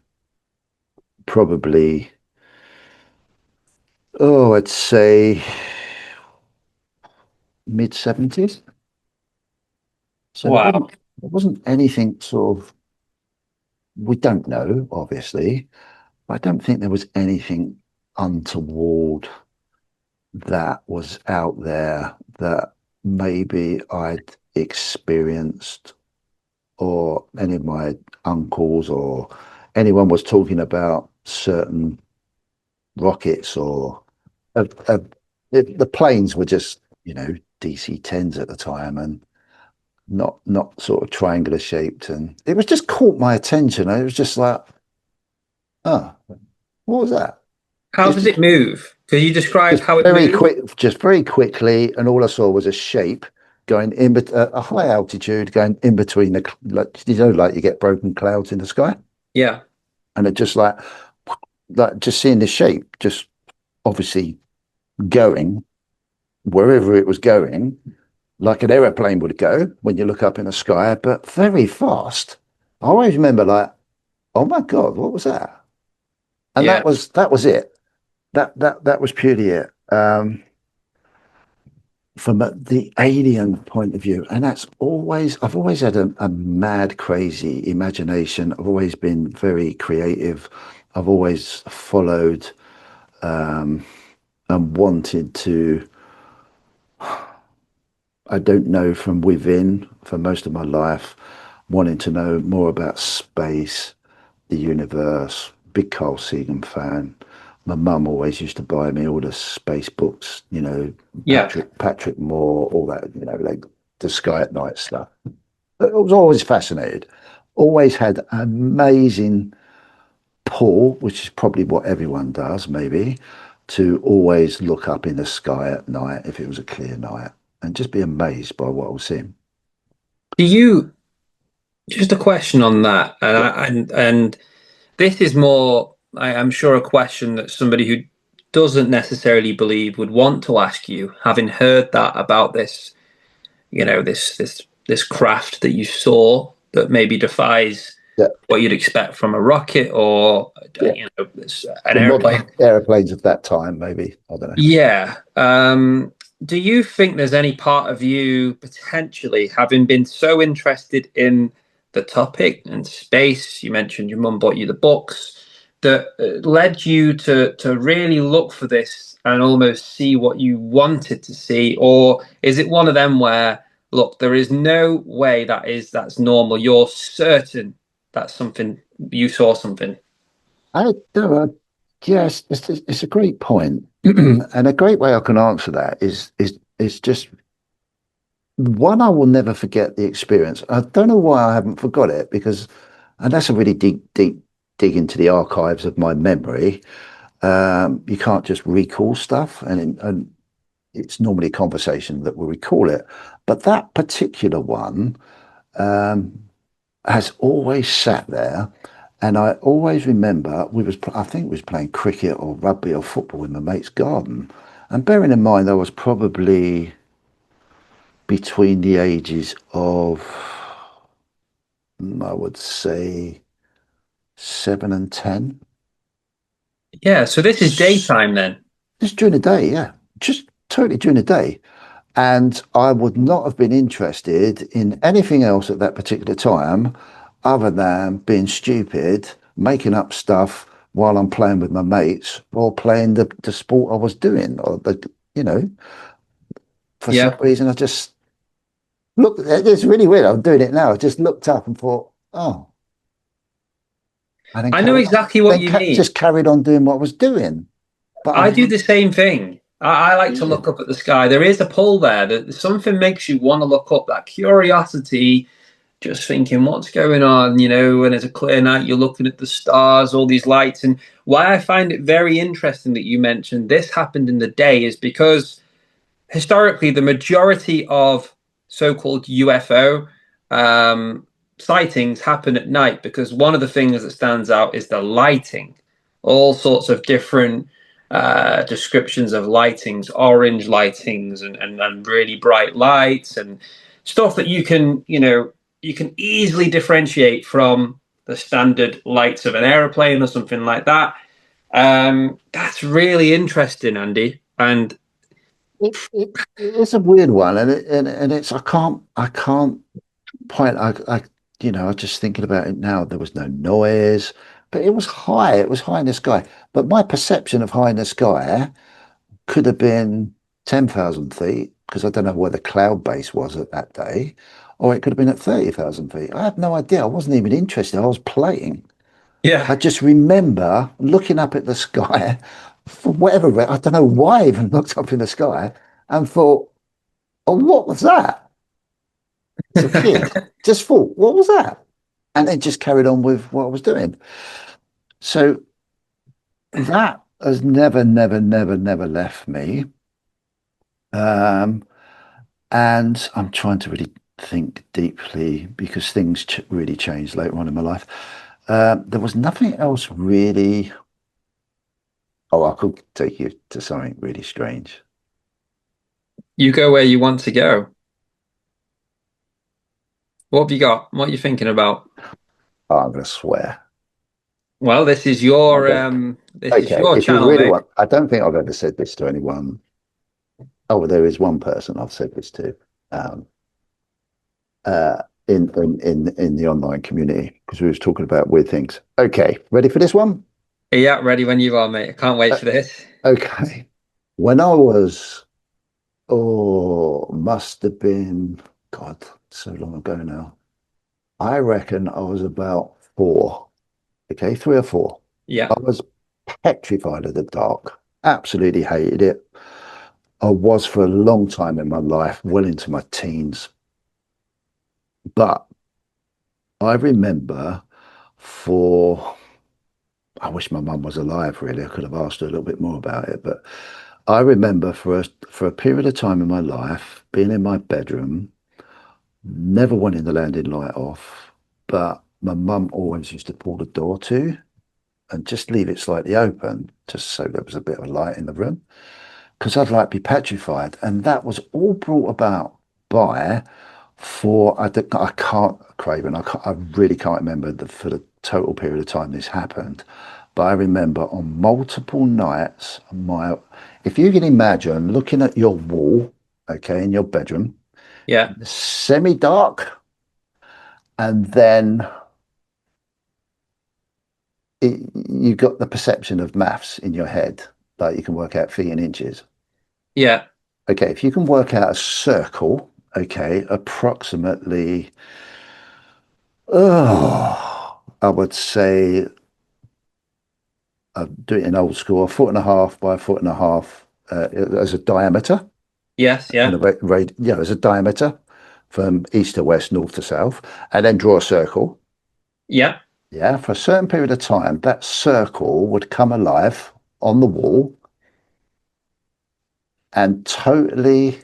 [SPEAKER 1] probably, oh, I'd say mid 70s. So
[SPEAKER 2] Wow.
[SPEAKER 1] there wasn't anything sort of, we don't know, obviously, but I don't think there was anything untoward that was out there that maybe I'd experienced, or any of my uncles or anyone was talking about certain rockets, or uh, the planes were just, DC-10s at the time, and not sort of triangular shaped, and it was just caught my attention. It was just like, oh, what was that?
[SPEAKER 2] How does it move? Could you describe how it moves?
[SPEAKER 1] Just very quickly, and all I saw was a shape going in, a high altitude going in between like, like you get broken clouds in the sky,
[SPEAKER 2] Yeah.
[SPEAKER 1] and it just like just seeing this shape, just obviously going wherever it was going, like an aeroplane would go when you look up in the sky, but very fast. I always remember like, oh my God, what was that? And
[SPEAKER 2] Yeah.
[SPEAKER 1] that was it. That was purely it. From the alien point of view, and I've always had a mad, crazy imagination. I've always been very creative. I've always followed and wanted to, I don't know, from within for most of my life, wanting to know more about space, the universe. Big Carl Sagan fan. My mum always used to buy me all the space books,
[SPEAKER 2] Yeah.
[SPEAKER 1] Patrick Moore, all that, like the Sky at Night stuff. I was always fascinated. Always had an amazing pull, which is probably what everyone does, maybe, to always look up in the sky at night if it was a clear night and just be amazed by what I was seeing.
[SPEAKER 2] Do you just a question on that, and
[SPEAKER 1] Yeah.
[SPEAKER 2] this is more, I'm sure, a question that somebody who doesn't necessarily believe would want to ask you, having heard that about this, this craft that you saw that maybe defies
[SPEAKER 1] Yeah.
[SPEAKER 2] what you'd expect from a rocket or
[SPEAKER 1] Yeah.
[SPEAKER 2] an
[SPEAKER 1] The
[SPEAKER 2] airplane.
[SPEAKER 1] modern aeroplanes of that time, maybe. I don't know.
[SPEAKER 2] Yeah. Do you think there's any part of you potentially, having been so interested in the topic and space, you mentioned your mum bought you the books, that led you to really look for this and almost see what you wanted to see? Or is it one of them where, look, there is no way that's normal. You're certain that's something you saw something.
[SPEAKER 1] I don't know. Yes, it's a great point. And a great way I can answer that is just one, I will never forget the experience. I don't know why I haven't forgot it, because, and that's a really deep dig into the archives of my memory. You can't just recall stuff, and it's normally a conversation that will recall it. But that particular one has always sat there. And I always remember I think we was playing cricket or rugby or football in my mate's garden. And bearing in mind, I was probably between the ages of, I would say, 7 and 10.
[SPEAKER 2] Yeah, so this is daytime then.
[SPEAKER 1] Just during the day, yeah, just totally during the day. And I would not have been interested in anything else at that particular time other than being stupid, making up stuff while I'm playing with my mates or playing the sport I was doing. Or you know, for some
[SPEAKER 2] Yeah.
[SPEAKER 1] reason, I just looked, it's really weird. I'm doing it now. I just looked up and thought, oh, and then
[SPEAKER 2] I know
[SPEAKER 1] carried on,
[SPEAKER 2] exactly what you mean.
[SPEAKER 1] just carried on doing what I was doing. But
[SPEAKER 2] I
[SPEAKER 1] I've
[SPEAKER 2] do the same thing. I like to look
[SPEAKER 1] weird.
[SPEAKER 2] up at the sky. There is a pull there that something makes you want to look up, that curiosity, just thinking what's going on, when it's a clear night, you're looking at the stars, all these lights. And why I find it very interesting that you mentioned this happened in the day is because historically, the majority of so-called UFO um, sightings happen at night because one of the things that stands out is the lighting. All sorts of different descriptions of lightings, orange lightings, and really bright lights, and stuff that you can easily differentiate from the standard lights of an aeroplane or something like that. That's really interesting, Andy. And
[SPEAKER 1] It's a weird one, and it's I can't point I just thinking about it now. There was no noise, but it was high. It was high in the sky. But my perception of high in the sky could have been 10,000 feet because I don't know where the cloud base was at that day, or it could have been at 30,000 feet. I have no idea. I wasn't even interested. I was playing. I
[SPEAKER 2] yeah,
[SPEAKER 1] just remember looking up at the sky for whatever I don't know why I even looked up in the sky and thought, oh, what was that? As a kid, just thought, what was that? And then just carried on with what I was doing. So that has never, never, never, never left me. Um, and I'm trying to really think deeply because things ch really changed later on in my life. There was nothing else really. Oh, I could take you to something really strange.
[SPEAKER 2] you go where you want to go. What have you got? What are you thinking about?
[SPEAKER 1] Oh, I'm going to swear.
[SPEAKER 2] Well, this is
[SPEAKER 1] I'm
[SPEAKER 2] your
[SPEAKER 1] going.
[SPEAKER 2] this is
[SPEAKER 1] Okay,
[SPEAKER 2] your
[SPEAKER 1] if you
[SPEAKER 2] channel,
[SPEAKER 1] really
[SPEAKER 2] mate.
[SPEAKER 1] want, I don't think I've ever said this to anyone. Oh, well, there is one person I've said this to. Um, in the online community because we was talking about weird things. Okay, ready for this one?
[SPEAKER 2] Yeah, ready when you are, mate. I can't wait
[SPEAKER 1] Uh,
[SPEAKER 2] for this.
[SPEAKER 1] okay. When I was, must have been, God, so long ago now. I reckon I was about four. Okay, 3 or 4.
[SPEAKER 2] Yeah,
[SPEAKER 1] I was petrified of the dark. Absolutely hated it. I was for a long time in my life, well into my teens. But I remember for I wish my mum was alive, really. I could have asked her a little bit more about it. But I remember for a period of time in my life being in my bedroom, never wanting the landing light off, but my mum always used to pull the door to and just leave it slightly open, just so there was a bit of light in the room. Because I'd like be petrified. And that was all brought about by I can't, Craven, I really can't remember for the total period of time this happened. But I remember on multiple nights, if you can imagine looking at your wall, okay, in your bedroom,
[SPEAKER 2] yeah,
[SPEAKER 1] semi-dark, and then you got the perception of maths in your head, like you can work out feet and inches.
[SPEAKER 2] yeah,
[SPEAKER 1] Okay, if you can work out a circle, okay, approximately, I would say, do it in old school, a foot and a half by a foot and a half as a diameter,
[SPEAKER 2] yes,
[SPEAKER 1] and
[SPEAKER 2] yeah,
[SPEAKER 1] as a diameter from east to west, north to south, and then draw a circle.
[SPEAKER 2] yeah,
[SPEAKER 1] Yeah, for a certain period of time, that circle would come alive on the wall and totally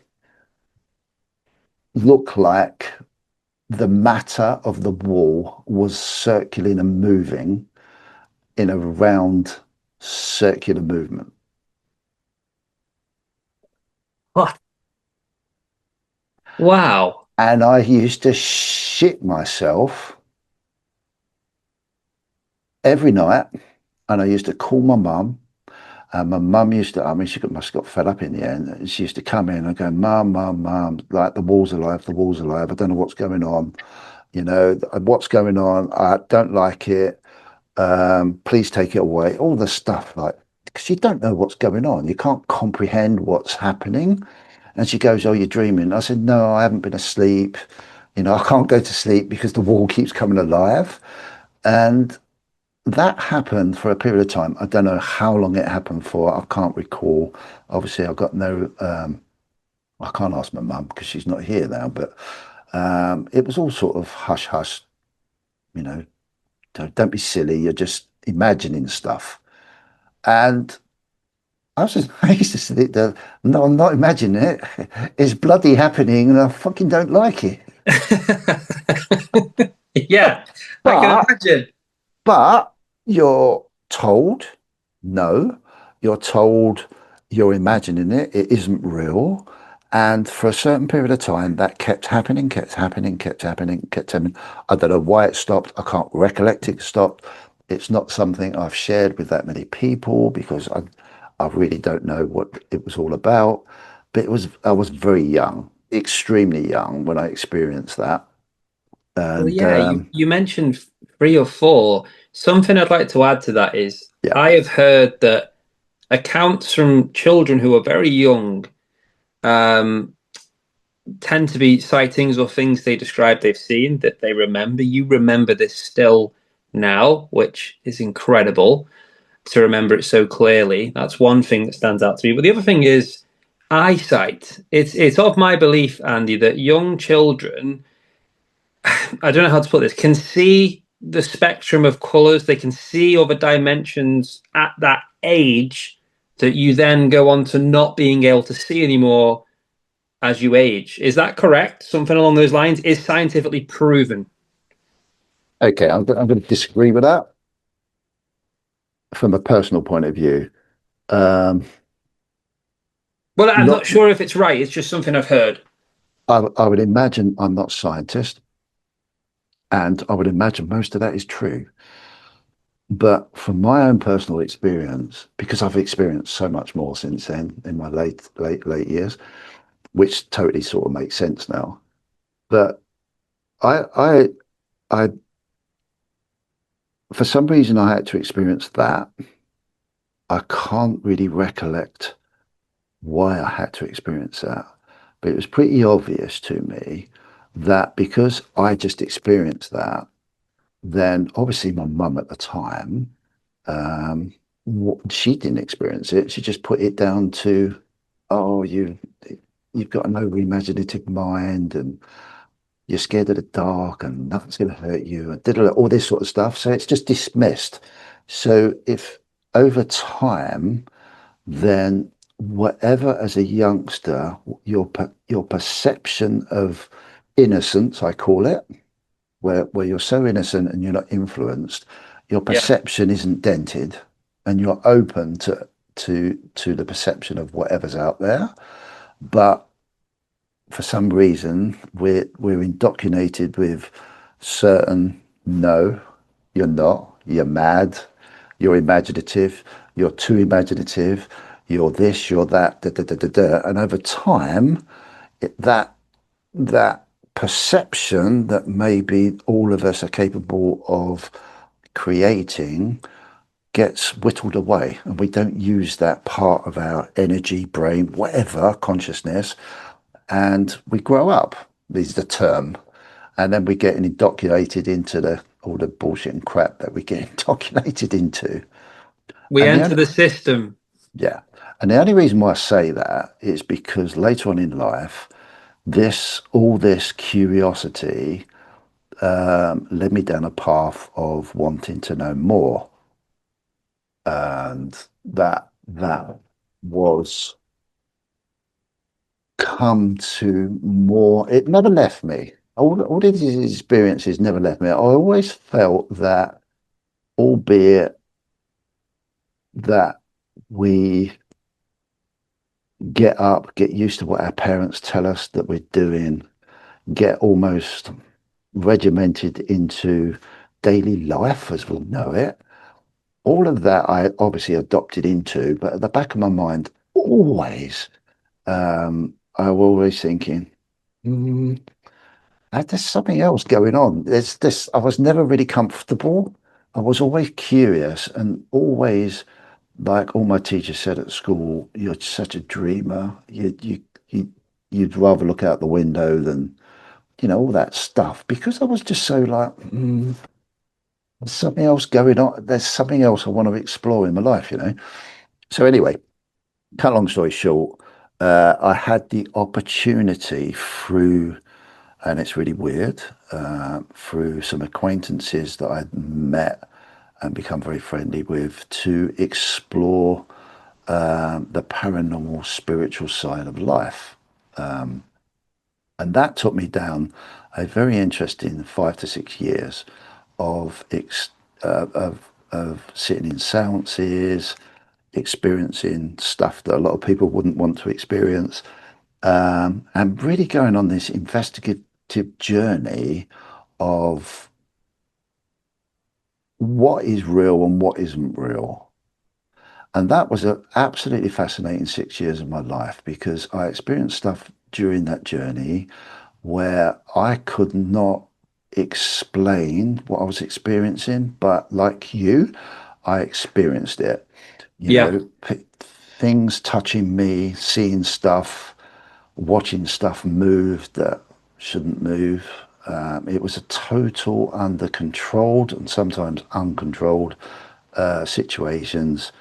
[SPEAKER 1] look like the matter of the wall was circling and moving in a round circular movement.
[SPEAKER 2] What? Wow.
[SPEAKER 1] And I used to shit myself every night. And I used to call my mum. And my mum used to, I mean, must have got fed up in the end. She used to come in and go, Mum, Mum, Mum, like the wall's alive, the wall's alive. I don't know what's going on. You know, what's going on? I don't like it. Please take it away. All the stuff like, because you don't know what's going on. You can't comprehend what's happening. And she goes, Oh, you're dreaming. I said, No, I haven't been asleep. You know, I can't go to sleep because the wall keeps coming alive. And that happened for a period of time. I don't know how long it happened for. I can't recall. Obviously, I've got no, I can't ask my mum because she's not here now, but it was all sort of hush hush, you know, don't be silly. You're just imagining stuff. And I was just, I used to sit there, no, I'm not imagining it. It's bloody happening and I fucking don't like it.
[SPEAKER 2] Yeah, I can
[SPEAKER 1] But
[SPEAKER 2] imagine.
[SPEAKER 1] But you're told no, you're told you're imagining it, it isn't real. And for a certain period of time, that kept happening, kept happening, kept happening, kept happening. I don't know why it stopped. I can't recollect it stopped. It's not something I've shared with that many people because I really don't know what it was all about. But I was very young, extremely young when I experienced that.
[SPEAKER 2] Well,
[SPEAKER 1] And
[SPEAKER 2] yeah, you mentioned three or four. Something I'd like to add to that is
[SPEAKER 1] yeah,
[SPEAKER 2] I have heard that accounts from children who are very young um, tend to be sightings or things they describe they've seen that they remember. You remember this still now, which is incredible to remember it so clearly. That's one thing that stands out to me. But the other thing is eyesight. It's of my belief, Andy, that young children, I don't know how to put this, can see the spectrum of colors. They can see other dimensions at that age that you then go on to not being able to see anymore as you age. Is that correct? Something along those lines is scientifically proven.
[SPEAKER 1] okay, I'm going to disagree with that from a personal point of view. Um,
[SPEAKER 2] Well, I'm
[SPEAKER 1] not,
[SPEAKER 2] not sure if it's right. It's just something I've heard.
[SPEAKER 1] I would imagine I'm not a scientist, and I would imagine most of that is true. But from my own personal experience, because I've experienced so much more since then in my late years, which totally sort of makes sense now. But I, I, I, for some reason, I had to experience that. I can't really recollect why I had to experience that. But it was pretty obvious to me that because I just experienced that, then obviously my mum at the time, um, she didn't experience it. She just put it down to, oh, you've got an over-imaginative mind and you're scared of the dark and nothing's going to hurt you and all this sort of stuff. So it's just dismissed. So if over time, then whatever as a youngster your perception of innocence, I call it, where you're so innocent and you're not influenced, your
[SPEAKER 2] Yeah.
[SPEAKER 1] perception isn't dented and you're open to the perception of whatever's out there. But for some reason we're indoctrinated with certain no, you're not, you're mad, you're imaginative, you're too imaginative, you're this, you're that, da, da, da, da, da. And over time, that perception that maybe all of us are capable of creating gets whittled away, and we don't use that part of our energy, brain, whatever, consciousness, and we grow up. Is the term, and then we get indoctrinated into the all the bullshit and crap that we get indoctrinated into.
[SPEAKER 2] We
[SPEAKER 1] And the
[SPEAKER 2] enter
[SPEAKER 1] only,
[SPEAKER 2] the system.
[SPEAKER 1] yeah, and the only reason why I say that is because later on in life, all this curiosity led me down a path of wanting to know more, and that was come to more, it never left me. All these experiences never left me. I always felt that, albeit that we get up, get used to what our parents tell us that we're doing, get almost regimented into daily life as we know it. All of that I obviously adopted into, but at the back of my mind, always, I was always thinking, "Hmm, there's something else going on. There's this, I was never really comfortable. I was always curious and always, like all my teachers said at school, you're such a dreamer. You, you'd rather look out the window than, all that stuff because I was just so like, there's something else going on. There's something else I want to explore in my life. So anyway, cut long story short, I had the opportunity through, and it's really weird, through some acquaintances that I'd met and become very friendly with to explore the paranormal spiritual side of life. And that took me down a very interesting 5 to 6 years of sitting in seances, experiencing stuff that a lot of people wouldn't want to experience, and really going on this investigative journey of what is real and what isn't real. And that was an absolutely fascinating 6 years of my life because I experienced stuff during that journey where I could not explain what I was experiencing, but like you, I experienced it. You
[SPEAKER 2] Yeah.
[SPEAKER 1] know, things touching me, seeing stuff, watching stuff move that shouldn't move. It was a total under controlled and sometimes uncontrolled situations.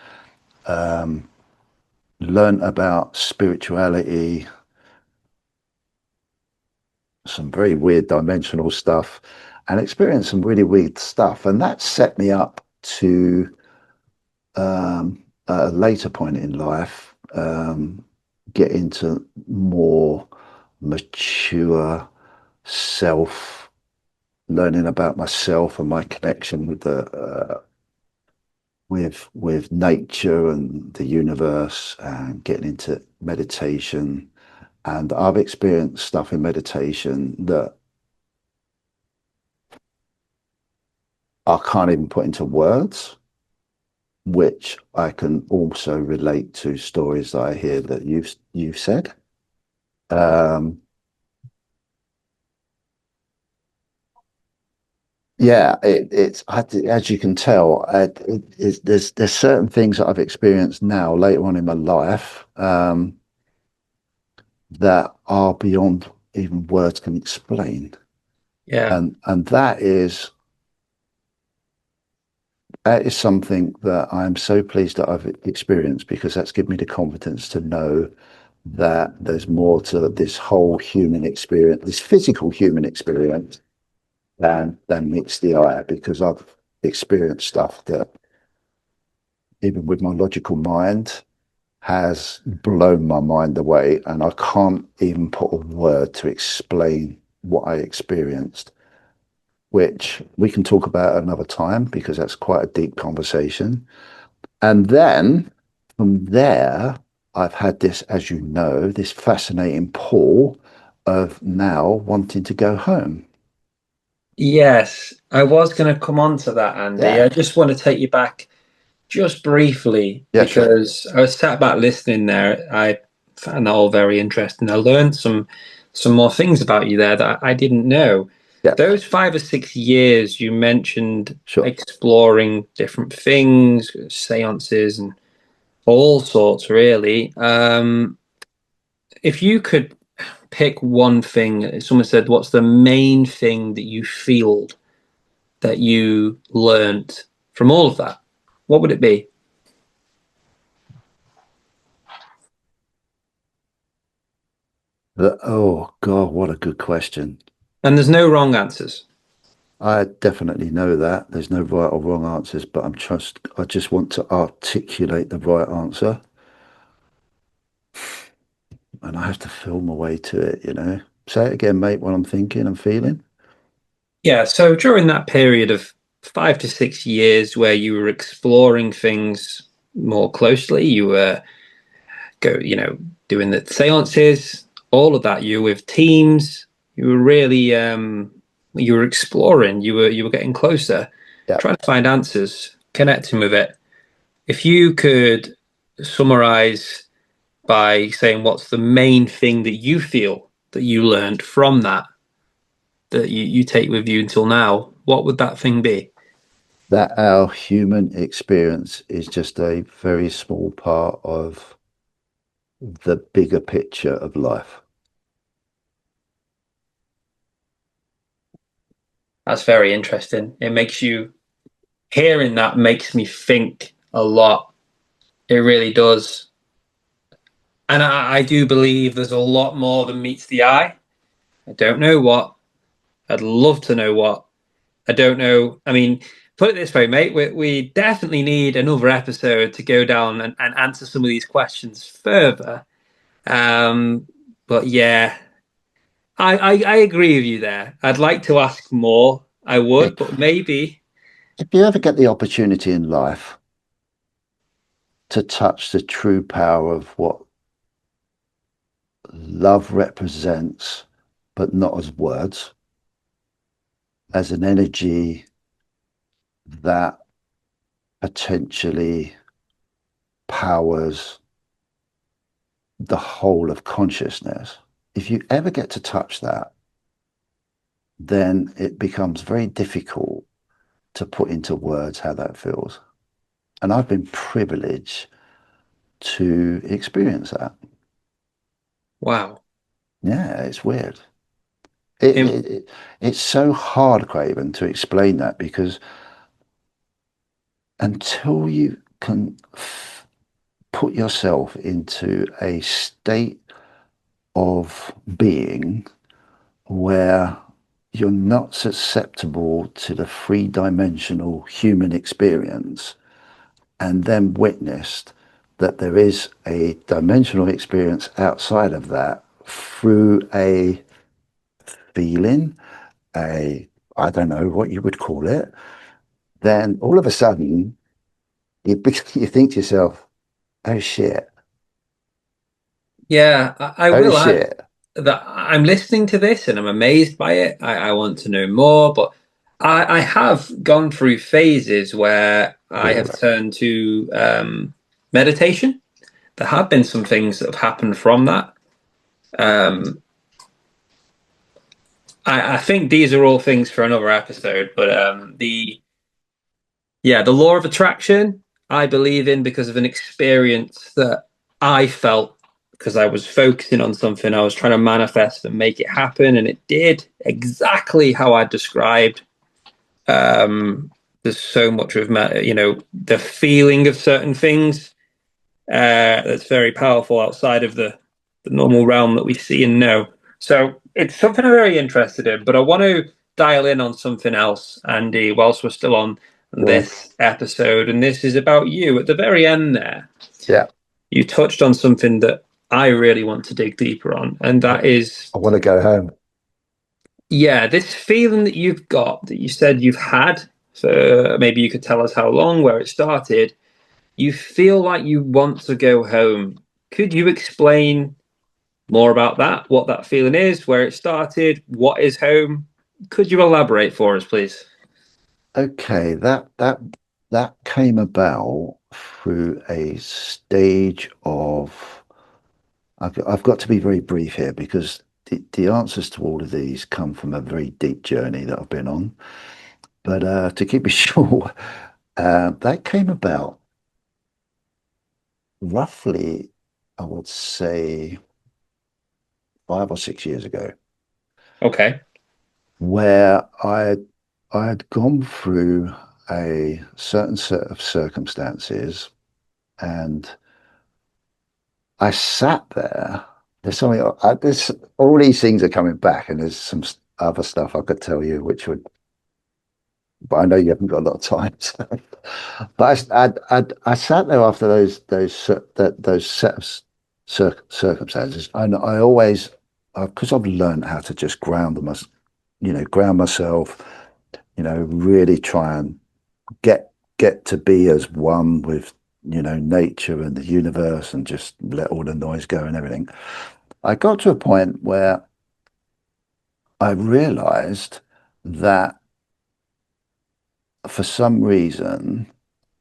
[SPEAKER 1] Learned about spirituality, some very weird dimensional stuff, and experienced some really weird stuff. And that set me up to, at a later point in life, get into more mature self learning about myself and my connection with the with nature and the universe, and getting into meditation. And I've experienced stuff in meditation that I can't even put into words, which I can also relate to stories that I hear that you've said. Um, yeah, as you can tell, there's certain things that I've experienced now later on in my life, that are beyond even words can explain,
[SPEAKER 2] Yeah.
[SPEAKER 1] and that is something that I'm so pleased that I've experienced because that's given me the confidence to know that there's more to this whole human experience, this physical human experience, than meets the eye. Because I've experienced stuff that, even with my logical mind, has blown my mind away, and I can't even put a word to explain what I experienced. Which we can talk about another time because that's quite a deep conversation. And then from there, I've had this, as you know, this fascinating pull of now wanting to go home.
[SPEAKER 2] Yes, I was going to come on to that, Andy. I
[SPEAKER 1] Yeah.
[SPEAKER 2] just want to take you back just briefly
[SPEAKER 1] Yeah, sure.
[SPEAKER 2] because I was sat back listening there. I found that all very interesting. I learned some more things about you there that I didn't know.
[SPEAKER 1] Yeah,
[SPEAKER 2] Those 5 or 6 years you mentioned
[SPEAKER 1] sure.
[SPEAKER 2] exploring different things, seances, and all sorts, really. If you could pick one thing, someone said, "What's the main thing that you feel that you learned from all of that?" What would it be?
[SPEAKER 1] Oh God, what a good question.
[SPEAKER 2] And there's no wrong answers.
[SPEAKER 1] I definitely know that. There's no right or wrong answers, but I just want to articulate the right answer. and I have to feel my way to it, you know. Say it again, mate, what I'm thinking and feeling.
[SPEAKER 2] Yeah, so during that period of 5 to 6 years where you were exploring things more closely, you were doing the seances, all of that. You were with teams. You were really, you were exploring. You were getting closer,
[SPEAKER 1] Yeah,
[SPEAKER 2] trying to find answers, connecting with it. If you could summarize by saying what's the main thing that you feel that you learned from that that you take with you until now, what would that thing be?
[SPEAKER 1] that our human experience is just a very small part of the bigger picture of life.
[SPEAKER 2] That's very interesting. It makes you hearing that makes me think a lot. It really does. And I do believe there's a lot more than meets the eye. I don't know what. I'd love to know what. I don't know. I mean, put it this way, mate. We definitely need another episode to go down and answer some of these questions further. Um, but yeah, I agree with you there. I'd like to ask more. I would, but maybe.
[SPEAKER 1] If you ever get the opportunity in life to touch the true power of what love represents, but not as words, as an energy that potentially powers the whole of consciousness. If you ever get to touch that, then it becomes very difficult to put into words how that feels. And I've been privileged to experience that.
[SPEAKER 2] Wow.
[SPEAKER 1] Yeah, it's weird. It,
[SPEAKER 2] Im-
[SPEAKER 1] it, it it's so hard, Craven, to explain that because until you can put yourself into a state of being where you're not susceptible to the three-dimensional human experience and then witnessed that there is a dimensional experience outside of that through a feeling, a, I don't know what you would call it, then all of a sudden you think to yourself, oh shit,
[SPEAKER 2] yeah, I
[SPEAKER 1] oh
[SPEAKER 2] will add
[SPEAKER 1] shit.
[SPEAKER 2] that I'm listening to this and I'm amazed by it. I want to know more, but I have gone through phases where I
[SPEAKER 1] Oh,
[SPEAKER 2] have turned to meditation. There have been some things that have happened from that. Um, I think these are all things for another episode, but the law of attraction I believe in because of an experience that I felt because I was focusing on something I was trying to manifest and make it happen, and it did exactly how I described. There's so much of the feeling of certain things that's very powerful outside of the normal realm that we see and know. So it's something I'm very interested in, but I want to dial in on something else, Andy, whilst we're still on
[SPEAKER 1] go on.
[SPEAKER 2] this episode. And this is about you. At the very end there,
[SPEAKER 1] Yeah.
[SPEAKER 2] you touched on something that I really want to dig deeper on. And
[SPEAKER 1] I,
[SPEAKER 2] that is,
[SPEAKER 1] I want to go home.
[SPEAKER 2] yeah, this feeling that you've got that you said you've had for maybe you could tell us how long, where it started. You feel like you want to go home. Could you explain more about that, what that feeling is, where it started, what is home? Could you elaborate for us, please?
[SPEAKER 1] Okay, that came about through a stage of. I've got to be very brief here because the answers to all of these come from a very deep journey that I've been on. But to keep it short, that came about roughly, I would say, 5 or 6 years ago,
[SPEAKER 2] Okay.
[SPEAKER 1] where I had gone through a certain set of circumstances and I sat there. There's something. There's all these things are coming back, and there's some other stuff I could tell you, which would. But I know you haven't got a lot of time. So. But I sat there after those set of circumstances. And I always, because I've learned how to just ground myself, really try and get to be as one with, nature and the universe and just let all the noise go and everything. I got to a point where I realized that for some reason,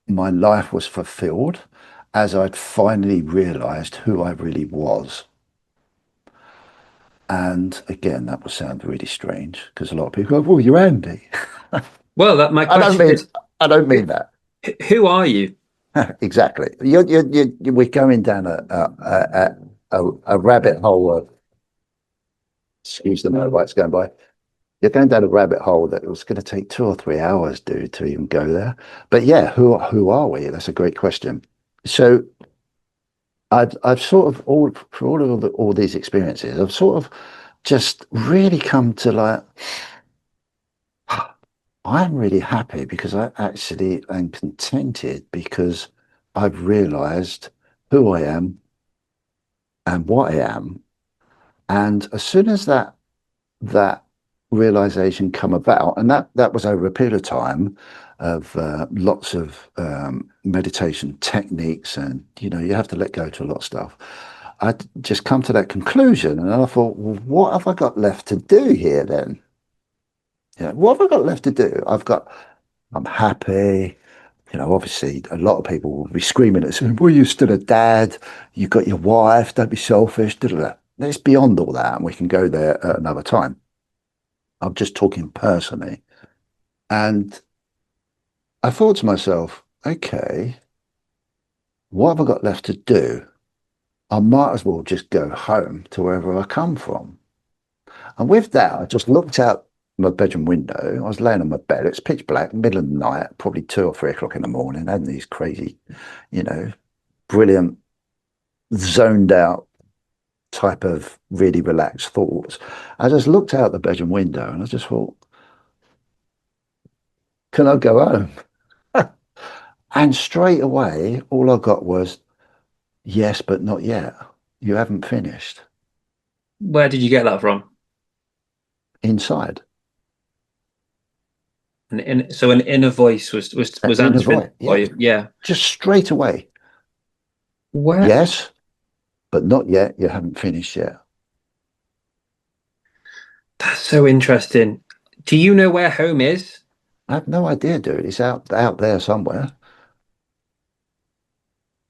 [SPEAKER 1] my life was fulfilled as I'd finally realized who I really was. And again, that will sound really strange because a lot of people go, "Oh, you're Andy."
[SPEAKER 2] Well, that my
[SPEAKER 1] I don't
[SPEAKER 2] question
[SPEAKER 1] mean
[SPEAKER 2] is,
[SPEAKER 1] I don't mean that.
[SPEAKER 2] who are you?
[SPEAKER 1] Exactly. We're going down a rabbit hole of, excuse the motorbikes going by. You're going down a rabbit hole that it was going to take 2 or 3 hours, dude, to even go there. But yeah, who are we? That's a great question. So I've sort of all for all these experiences, I've sort of just really come to like I'm really happy because I actually am contented because I've realized who I am and what I am. And as soon as that realization come about, and that was over a period of time of lots of meditation techniques, and you have to let go to a lot of stuff. I'd just come to that conclusion, and I thought, well, what have I got left to do here then? What have I got left to do? I'm happy. Obviously, a lot of people will be screaming at us, well, you're still a dad. You've got your wife. Don't be selfish. Da, da, da. It's beyond all that, and we can go there at another time. I'm just talking personally. And I thought to myself, okay, what have I got left to do? I might as well just go home to wherever I come from. And with that, I just looked out my bedroom window. I was laying on my bed. It's pitch black, middle of the night, probably 2 or 3 o'clock in the morning, having these crazy, you know, brilliant, zoned out type of really relaxed thoughts. I just looked out the bedroom window and I just thought, can I go home? And straight away, all I got was, yes, but not yet. You haven't finished.
[SPEAKER 2] Where did you get that from?
[SPEAKER 1] Inside.
[SPEAKER 2] So an inner voice was
[SPEAKER 1] In a
[SPEAKER 2] answering
[SPEAKER 1] voice.
[SPEAKER 2] for
[SPEAKER 1] Yeah.
[SPEAKER 2] you. Yeah.
[SPEAKER 1] Just straight away.
[SPEAKER 2] Where?
[SPEAKER 1] Yes, but not yet. You haven't finished yet.
[SPEAKER 2] That's so interesting. Do you know where home is?
[SPEAKER 1] I have no idea, dude. It's out there somewhere.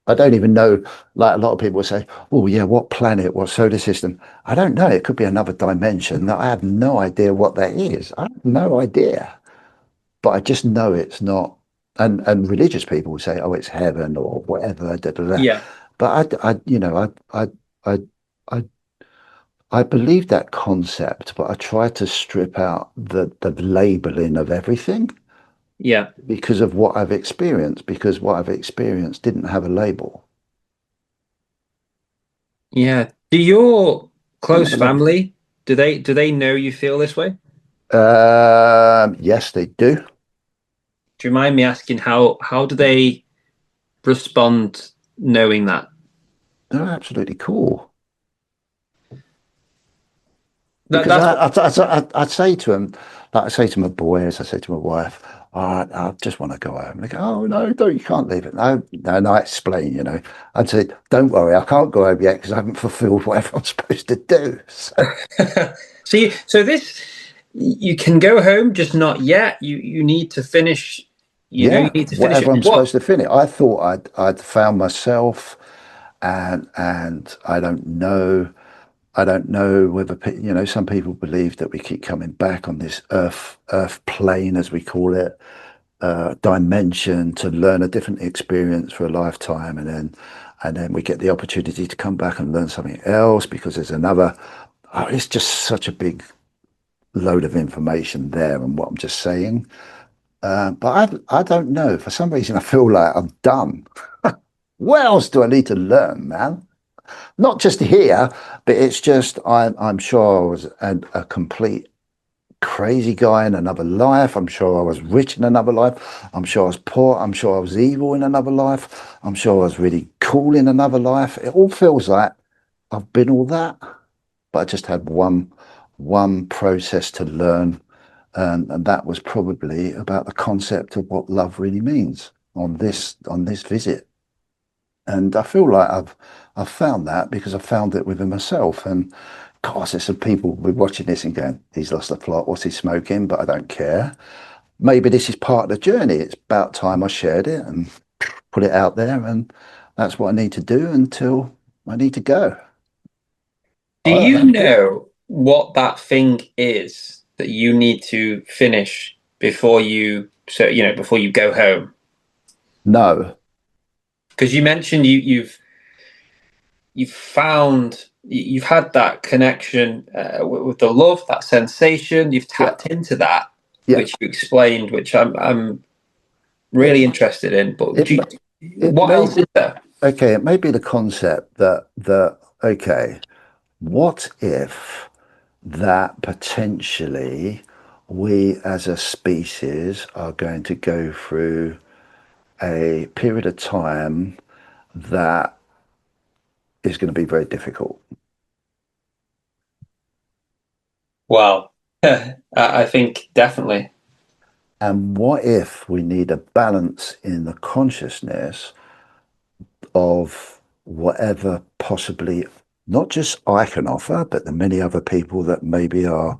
[SPEAKER 1] I don't even know. Like a lot of people will say, "Oh, yeah, what planet, what solar system?" I don't know. It could be another dimension that I have no idea what that is. I have no idea. But I just know it's not. And religious people will say, "Oh, it's heaven or whatever." Da, da, da.
[SPEAKER 2] Yeah.
[SPEAKER 1] But I, I, I believe that concept, but I try to strip out the labeling of everything
[SPEAKER 2] Yeah.
[SPEAKER 1] because of what I've experienced. Because what I've experienced didn't have a label.
[SPEAKER 2] Yeah. Do your
[SPEAKER 1] Didn't
[SPEAKER 2] close
[SPEAKER 1] have a label.
[SPEAKER 2] family, do they know you feel this way?
[SPEAKER 1] Yes, they do.
[SPEAKER 2] Do you mind me asking how do they respond knowing that?
[SPEAKER 1] They're absolutely cool. Because
[SPEAKER 2] That's what,
[SPEAKER 1] I'd say to him, like I say to my boys, I say to my wife, I just want to go home. And they go, oh, no, don't, you can't leave it. No, no, and I explain. I'd say, don't worry, I can't go home yet because I haven't fulfilled whatever I'm supposed to do. So,
[SPEAKER 2] so this you can go home, just not yet. You need to finish, you
[SPEAKER 1] yeah,
[SPEAKER 2] need to finish
[SPEAKER 1] whatever
[SPEAKER 2] it.
[SPEAKER 1] I'm
[SPEAKER 2] What?
[SPEAKER 1] supposed to finish. I thought I'd found myself, and I don't know whether some people believe that we keep coming back on this earth plane, as we call it, dimension to learn a different experience for a lifetime, and then we get the opportunity to come back and learn something else because there's another. Oh, it's just such a big load of information there, and what I'm just saying. But I don't know. For some reason, I feel like I'm done. What else do I need to learn, man? Not just here, but it's just I'm sure I was a complete crazy guy in another life. I'm sure I was rich in another life. I'm sure I was poor. I'm sure I was evil in another life. I'm sure I was really cool in another life. It all feels like. I've been all that, but I just had one process to learn, and that was probably about the concept of what love really means on this visit. And I feel like I've found that because I found it within myself. And gosh, there's some people will be watching this and going, he's lost the plot. What's he smoking? But I don't care. Maybe this is part of the journey. It's about time I shared it and put it out there. And that's what I need to do until I need to go.
[SPEAKER 2] Do
[SPEAKER 1] I don't
[SPEAKER 2] you
[SPEAKER 1] know.
[SPEAKER 2] know what that thing is that you need to finish before before you go home?
[SPEAKER 1] No.
[SPEAKER 2] Because you mentioned you've had that connection with the love, that sensation. You've
[SPEAKER 1] Yeah.
[SPEAKER 2] tapped into that,
[SPEAKER 1] Yeah.
[SPEAKER 2] which you explained, which I'm
[SPEAKER 1] It
[SPEAKER 2] really interested in. But
[SPEAKER 1] it it
[SPEAKER 2] what
[SPEAKER 1] may
[SPEAKER 2] else is there?
[SPEAKER 1] okay, it may be the concept that okay, what if that potentially we as a species are going to go through a period of time that is going to be very difficult.
[SPEAKER 2] Well, I think definitely.
[SPEAKER 1] And what if we need a balance in the consciousness of whatever possibly not just I can offer, but the many other people that maybe are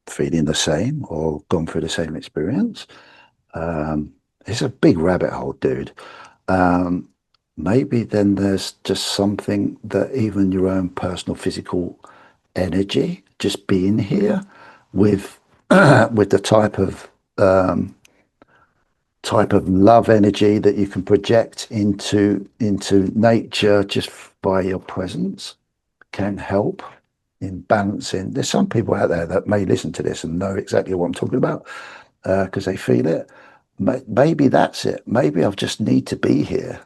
[SPEAKER 1] feeling the same or gone through the same experience. Um, it's a big rabbit hole, dude. Um, Maybe then there's just something that even your own personal physical energy, just being here with with the type of love energy that you can project into nature just by your presence can help in balancing. There's some people out there that may listen to this and know exactly what I'm talking about because they feel it. Maybe that's it. Maybe I just need to be here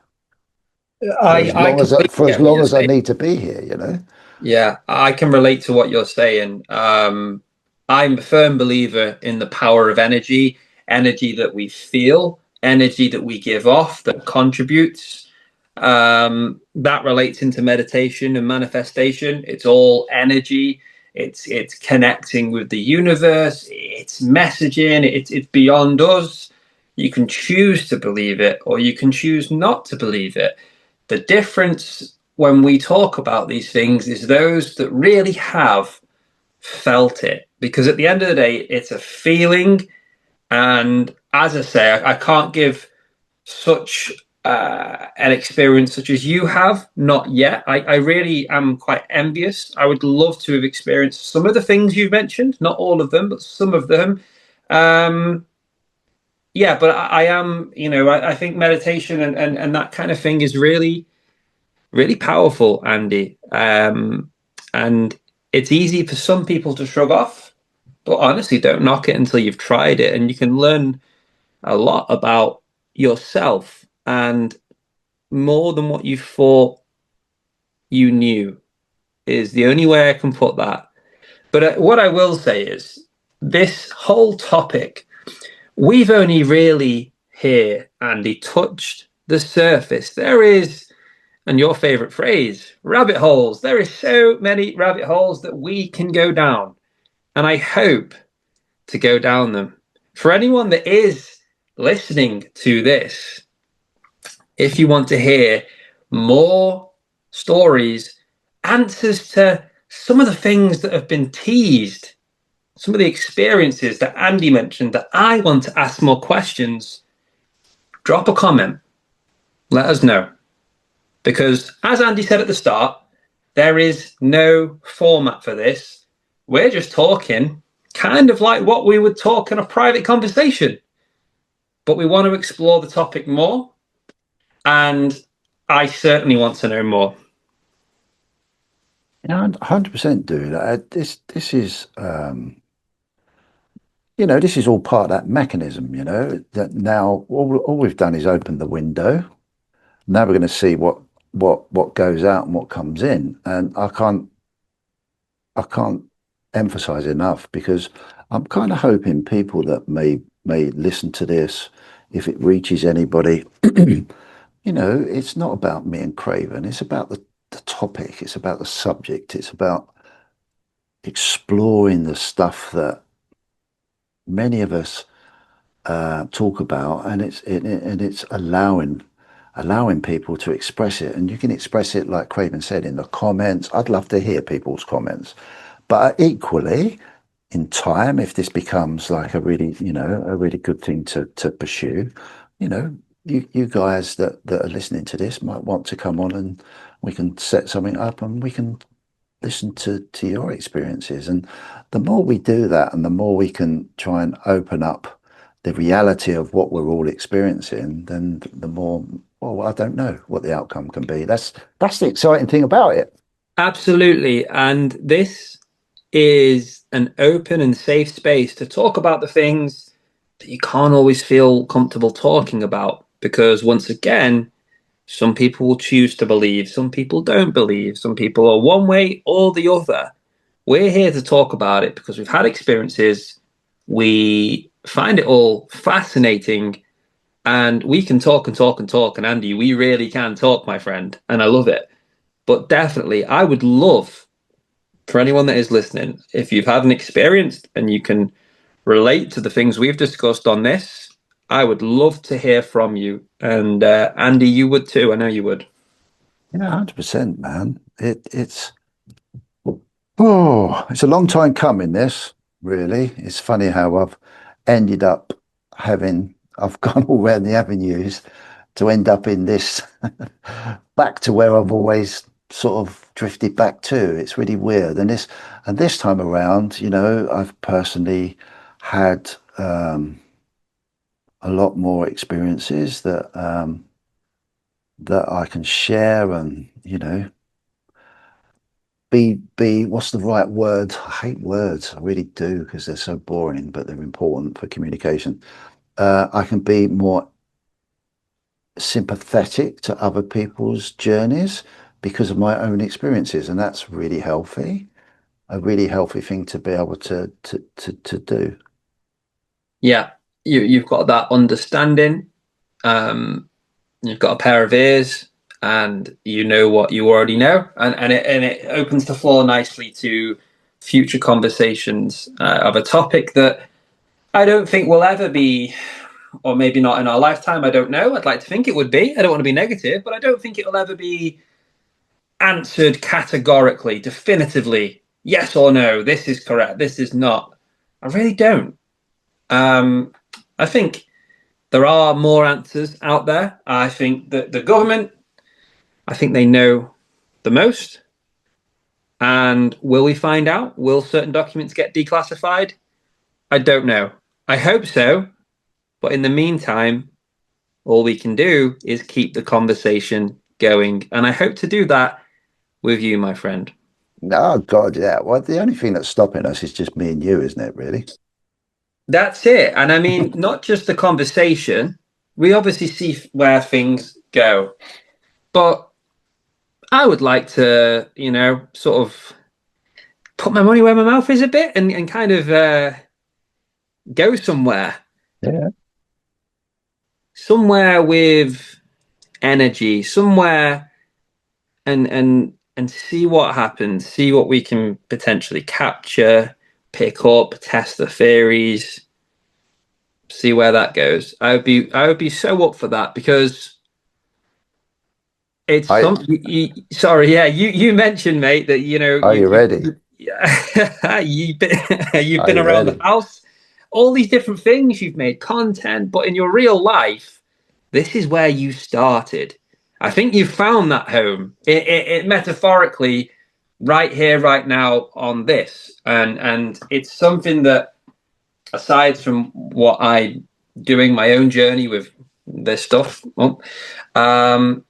[SPEAKER 2] I completely
[SPEAKER 1] for as
[SPEAKER 2] get what
[SPEAKER 1] long
[SPEAKER 2] you're
[SPEAKER 1] as I
[SPEAKER 2] saying.
[SPEAKER 1] need to be here. You know.
[SPEAKER 2] Yeah, I can relate to what you're saying. I'm a firm believer in the power of energy, energy that we feel, energy that we give off that contributes. That relates into meditation and manifestation. It's all energy. It's connecting with the universe. It's messaging. It's beyond us. You can choose to believe it, or you can choose not to believe it. The difference when we talk about these things is those that really have felt it. Because at the end of the day, it's a feeling. And as I say, I can't give such an experience such as you have, not yet. I really am quite envious. I would love to have experienced some of the things you've mentioned, not all of them, but some of them. Um, yeah, but I am, I think meditation and that kind of thing is really powerful, Andy. And it's easy for some people to shrug off, but honestly, don't knock it until you've tried it. And you can learn a lot about yourself and more than what you thought you knew is the only way I can put that. But what I will say is this whole topic, we've only really here, Andy, touched the surface. There is and your favorite phrase, rabbit holes. There are so many rabbit holes that we can go down. And I hope to go down them. For anyone that is listening to this, if you want to hear more stories, answers to some of the things that have been teased, some of the experiences that Andy mentioned that I want to ask more questions, drop a comment. Let us know. Because as Andy said at the start, there is no format for this. We're just talking kind of like what we would talk in a private conversation. But we want to explore the topic more. And I certainly want to know more.
[SPEAKER 1] Yeah, 100% dude. This is this is all part of that mechanism, that now all we've done is open the window. Now we're going to see what goes out and what comes in. And I can't emphasize enough because I'm kind of hoping people that may listen to this, if it reaches anybody, it's not about me and Craven. It's about the the topic, it's about the subject, it's about exploring the stuff that many of us talk about, and it's allowing people to express it, and you can express it like Craven said in the comments. I'd love to hear people's comments, but equally, in time, if this becomes like a really good thing to pursue, you know, you guys that are listening to this might want to come on and we can set something up and we can listen to your experiences. And the more we do that and the more we can try and open up the reality of what we're all experiencing, then the more, well, I don't know what the outcome can be. That's the exciting thing about it.
[SPEAKER 2] Absolutely. And this is an open and safe space to talk about the things that you can't always feel comfortable talking about. Because once again, some people will choose to believe, some people don't believe, some people are one way or the other. We're here to talk about it because we've had experiences. We find it all fascinating and we can talk and talk and talk. And Andy, we really can talk, my friend. And I love it. But definitely, I would love for anyone that is listening, if you've had an experience and you can relate to the things we've discussed on this, I would love to hear from you. And Andy, you would too. I know you would.
[SPEAKER 1] Yeah, 100%, man. It's a long time coming, this, really. It's funny how I've ended up I've gone all around the avenues to end up in this back to where I've always sort of drifted back to. It's really weird. And this time around, I've personally had a lot more experiences that I can share and, be what's the right word? I hate words. I really do because they're so boring, but they're important for communication. I can be more sympathetic to other people's journeys because of my own experiences, and that's really healthy. A really healthy thing to be able to do.
[SPEAKER 2] Yeah, you've got that understanding. Um, you've got a pair of ears, and you know what you already know, and it opens the floor nicely to future conversations of a topic that I don't think will ever be, or maybe not in our lifetime. I don't know. I'd like to think it would be. I don't want to be negative, but I don't think it will ever be answered categorically, definitively, yes or no. This is correct. This is not. I really don't. Um, I think there are more answers out there. I think that the government, I think they know the most. And will we find out? Will certain documents get declassified? I don't know. I hope so. But in the meantime, all we can do is keep the conversation going. And I hope to do that with you, my friend.
[SPEAKER 1] Oh God, yeah. Well, the only thing that's stopping us is just me and you, isn't it, really?
[SPEAKER 2] That's it. And I mean, not just the conversation, we obviously see where things go. But I would like to, sort of put my money where my mouth is a bit and kind of go
[SPEAKER 1] Yeah.
[SPEAKER 2] somewhere with energy, somewhere and see what happens, see what we can potentially capture, pick up, test the theories, see where that goes. I would be so up for that because it's
[SPEAKER 1] I
[SPEAKER 2] some. Sorry, yeah, you mentioned, mate, that
[SPEAKER 1] Are you ready?
[SPEAKER 2] you've been you've
[SPEAKER 1] Are
[SPEAKER 2] been
[SPEAKER 1] you
[SPEAKER 2] around the
[SPEAKER 1] ready?
[SPEAKER 2] house, all these different things. You've made content, but in your real life, this is where you started. I think you found that home. It metaphorically, right here, right now, on this, and it's something that, aside from what I doing my own journey with this stuff, well, um,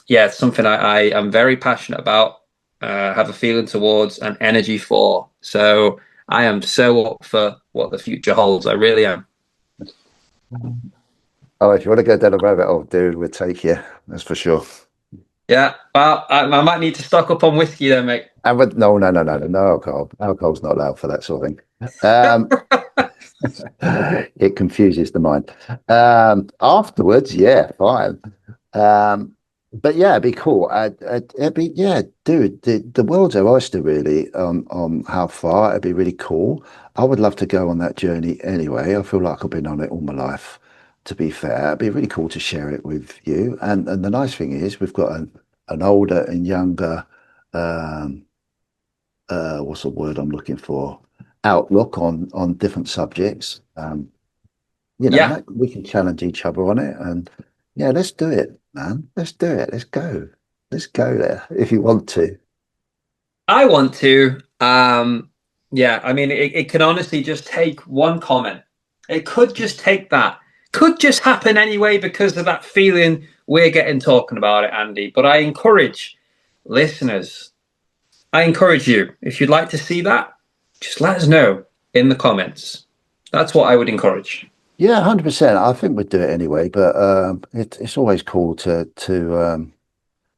[SPEAKER 2] yeah, it's something I am very passionate about, have a feeling towards, and energy for. So I am so up for what the future holds. I really am.
[SPEAKER 1] Oh, if you want to go down a rabbit hole, dude, we'll take you. That's for sure.
[SPEAKER 2] Yeah, well, I might need to stock up on whiskey then, mate.
[SPEAKER 1] And with no, no, no, no, no, no alcohol. Alcohol's not allowed for that sort of thing. Um, it confuses the mind. Afterwards, yeah, fine. Um, But yeah, it'd be cool. It'd be yeah, dude. The world's our oyster, really. On how far it'd be really cool. I would love to go on that journey anyway. I feel like I've been on it all my life. To be fair, it'd be really cool to share it with you. And the nice thing is, we've got an older and younger, um, what's the word I'm looking for? Outlook on different subjects.
[SPEAKER 2] Yeah,
[SPEAKER 1] We can challenge each other on it, and yeah, let's do it, man. Let's do it. Let's go there if you want to.
[SPEAKER 2] I want to. Yeah, I mean, it can honestly just take one comment. It could just take that. Could just happen anyway because of that feeling we're getting talking about it, Andy. But I encourage listeners, I encourage you, if you'd like to see that, just let us know in the comments. That's what I would encourage.
[SPEAKER 1] Yeah, 100%. I think we'd do it anyway, but it's always cool to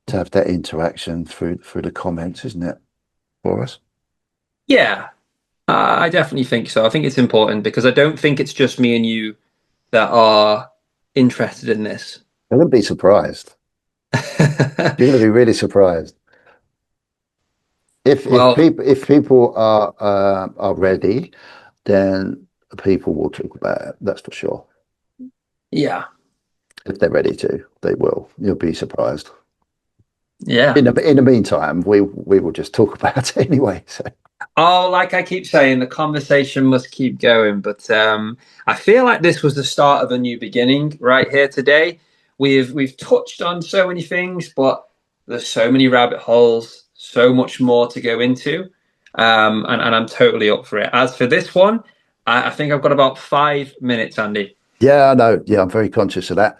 [SPEAKER 1] have that interaction through the comments, isn't it, for us?
[SPEAKER 2] Yeah, I definitely think so. I think it's important because I don't think it's just me and you that are interested in this.
[SPEAKER 1] You're going to be surprised. You're going to be really surprised
[SPEAKER 2] Well,
[SPEAKER 1] if people are ready, then people will talk about it. That's for sure.
[SPEAKER 2] yeah,
[SPEAKER 1] If they're ready to, they will. You'll be surprised.
[SPEAKER 2] yeah.
[SPEAKER 1] In the meantime, we will just talk about it anyway. So
[SPEAKER 2] Oh, like I keep saying, the conversation must keep going. But I feel like this was the start of a new beginning right here today. We've touched on so many things, but there's so many rabbit holes, so much more to go into. And I'm totally up for it. As for this one, I think I've got about 5 minutes, Andy.
[SPEAKER 1] yeah, I know. Yeah, I'm very conscious of that.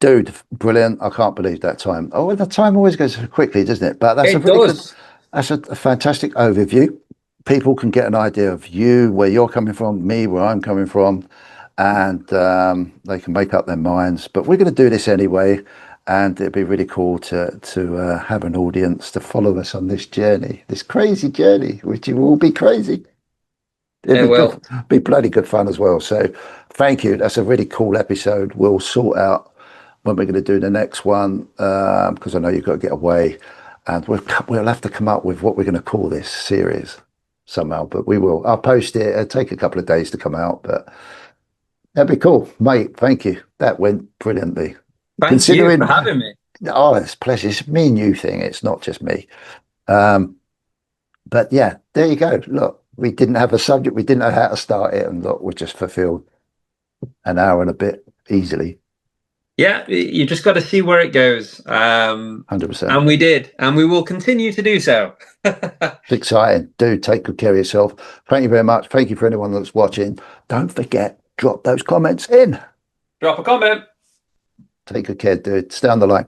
[SPEAKER 1] Dude, brilliant. I can't believe that time. Oh, well, the time always goes so quickly, doesn't it? But
[SPEAKER 2] It does.
[SPEAKER 1] that's a fantastic overview. People can get an idea of you, where you're coming from, me, where I'm coming from, and they can make up their minds. But we're going to do this anyway, and it'd be really cool to have an audience to follow us on this journey, this crazy journey, which you will be crazy. It'd
[SPEAKER 2] It
[SPEAKER 1] be good,
[SPEAKER 2] will.
[SPEAKER 1] be bloody good fun as well. So, thank you. That's a really cool episode. We'll sort out when we're going to do the next one because I know you've got to get away, and we'll have to come up with what we're going to call this series somehow. But we will. I'll post it. It'll take a couple of days to come out, but that'd be cool, mate. Thank you. That went brilliantly.
[SPEAKER 2] Thank you for
[SPEAKER 1] Considering,
[SPEAKER 2] having me.
[SPEAKER 1] oh, it's a pleasure. It's me and you thing. It's not just me. Um, but yeah, there you go. Look, we didn't have a subject. We didn't know how to start it, and look, we just fulfilled an hour and a bit easily.
[SPEAKER 2] Yeah, you just got to see where it goes.
[SPEAKER 1] 100%.
[SPEAKER 2] And we did, and we will continue to do so.
[SPEAKER 1] It's exciting. Do take good care of yourself. Thank you very much. Thank you for anyone that's watching. Don't forget, drop those comments in.
[SPEAKER 2] Drop a comment.
[SPEAKER 1] Take good care, dude. Stay on the line.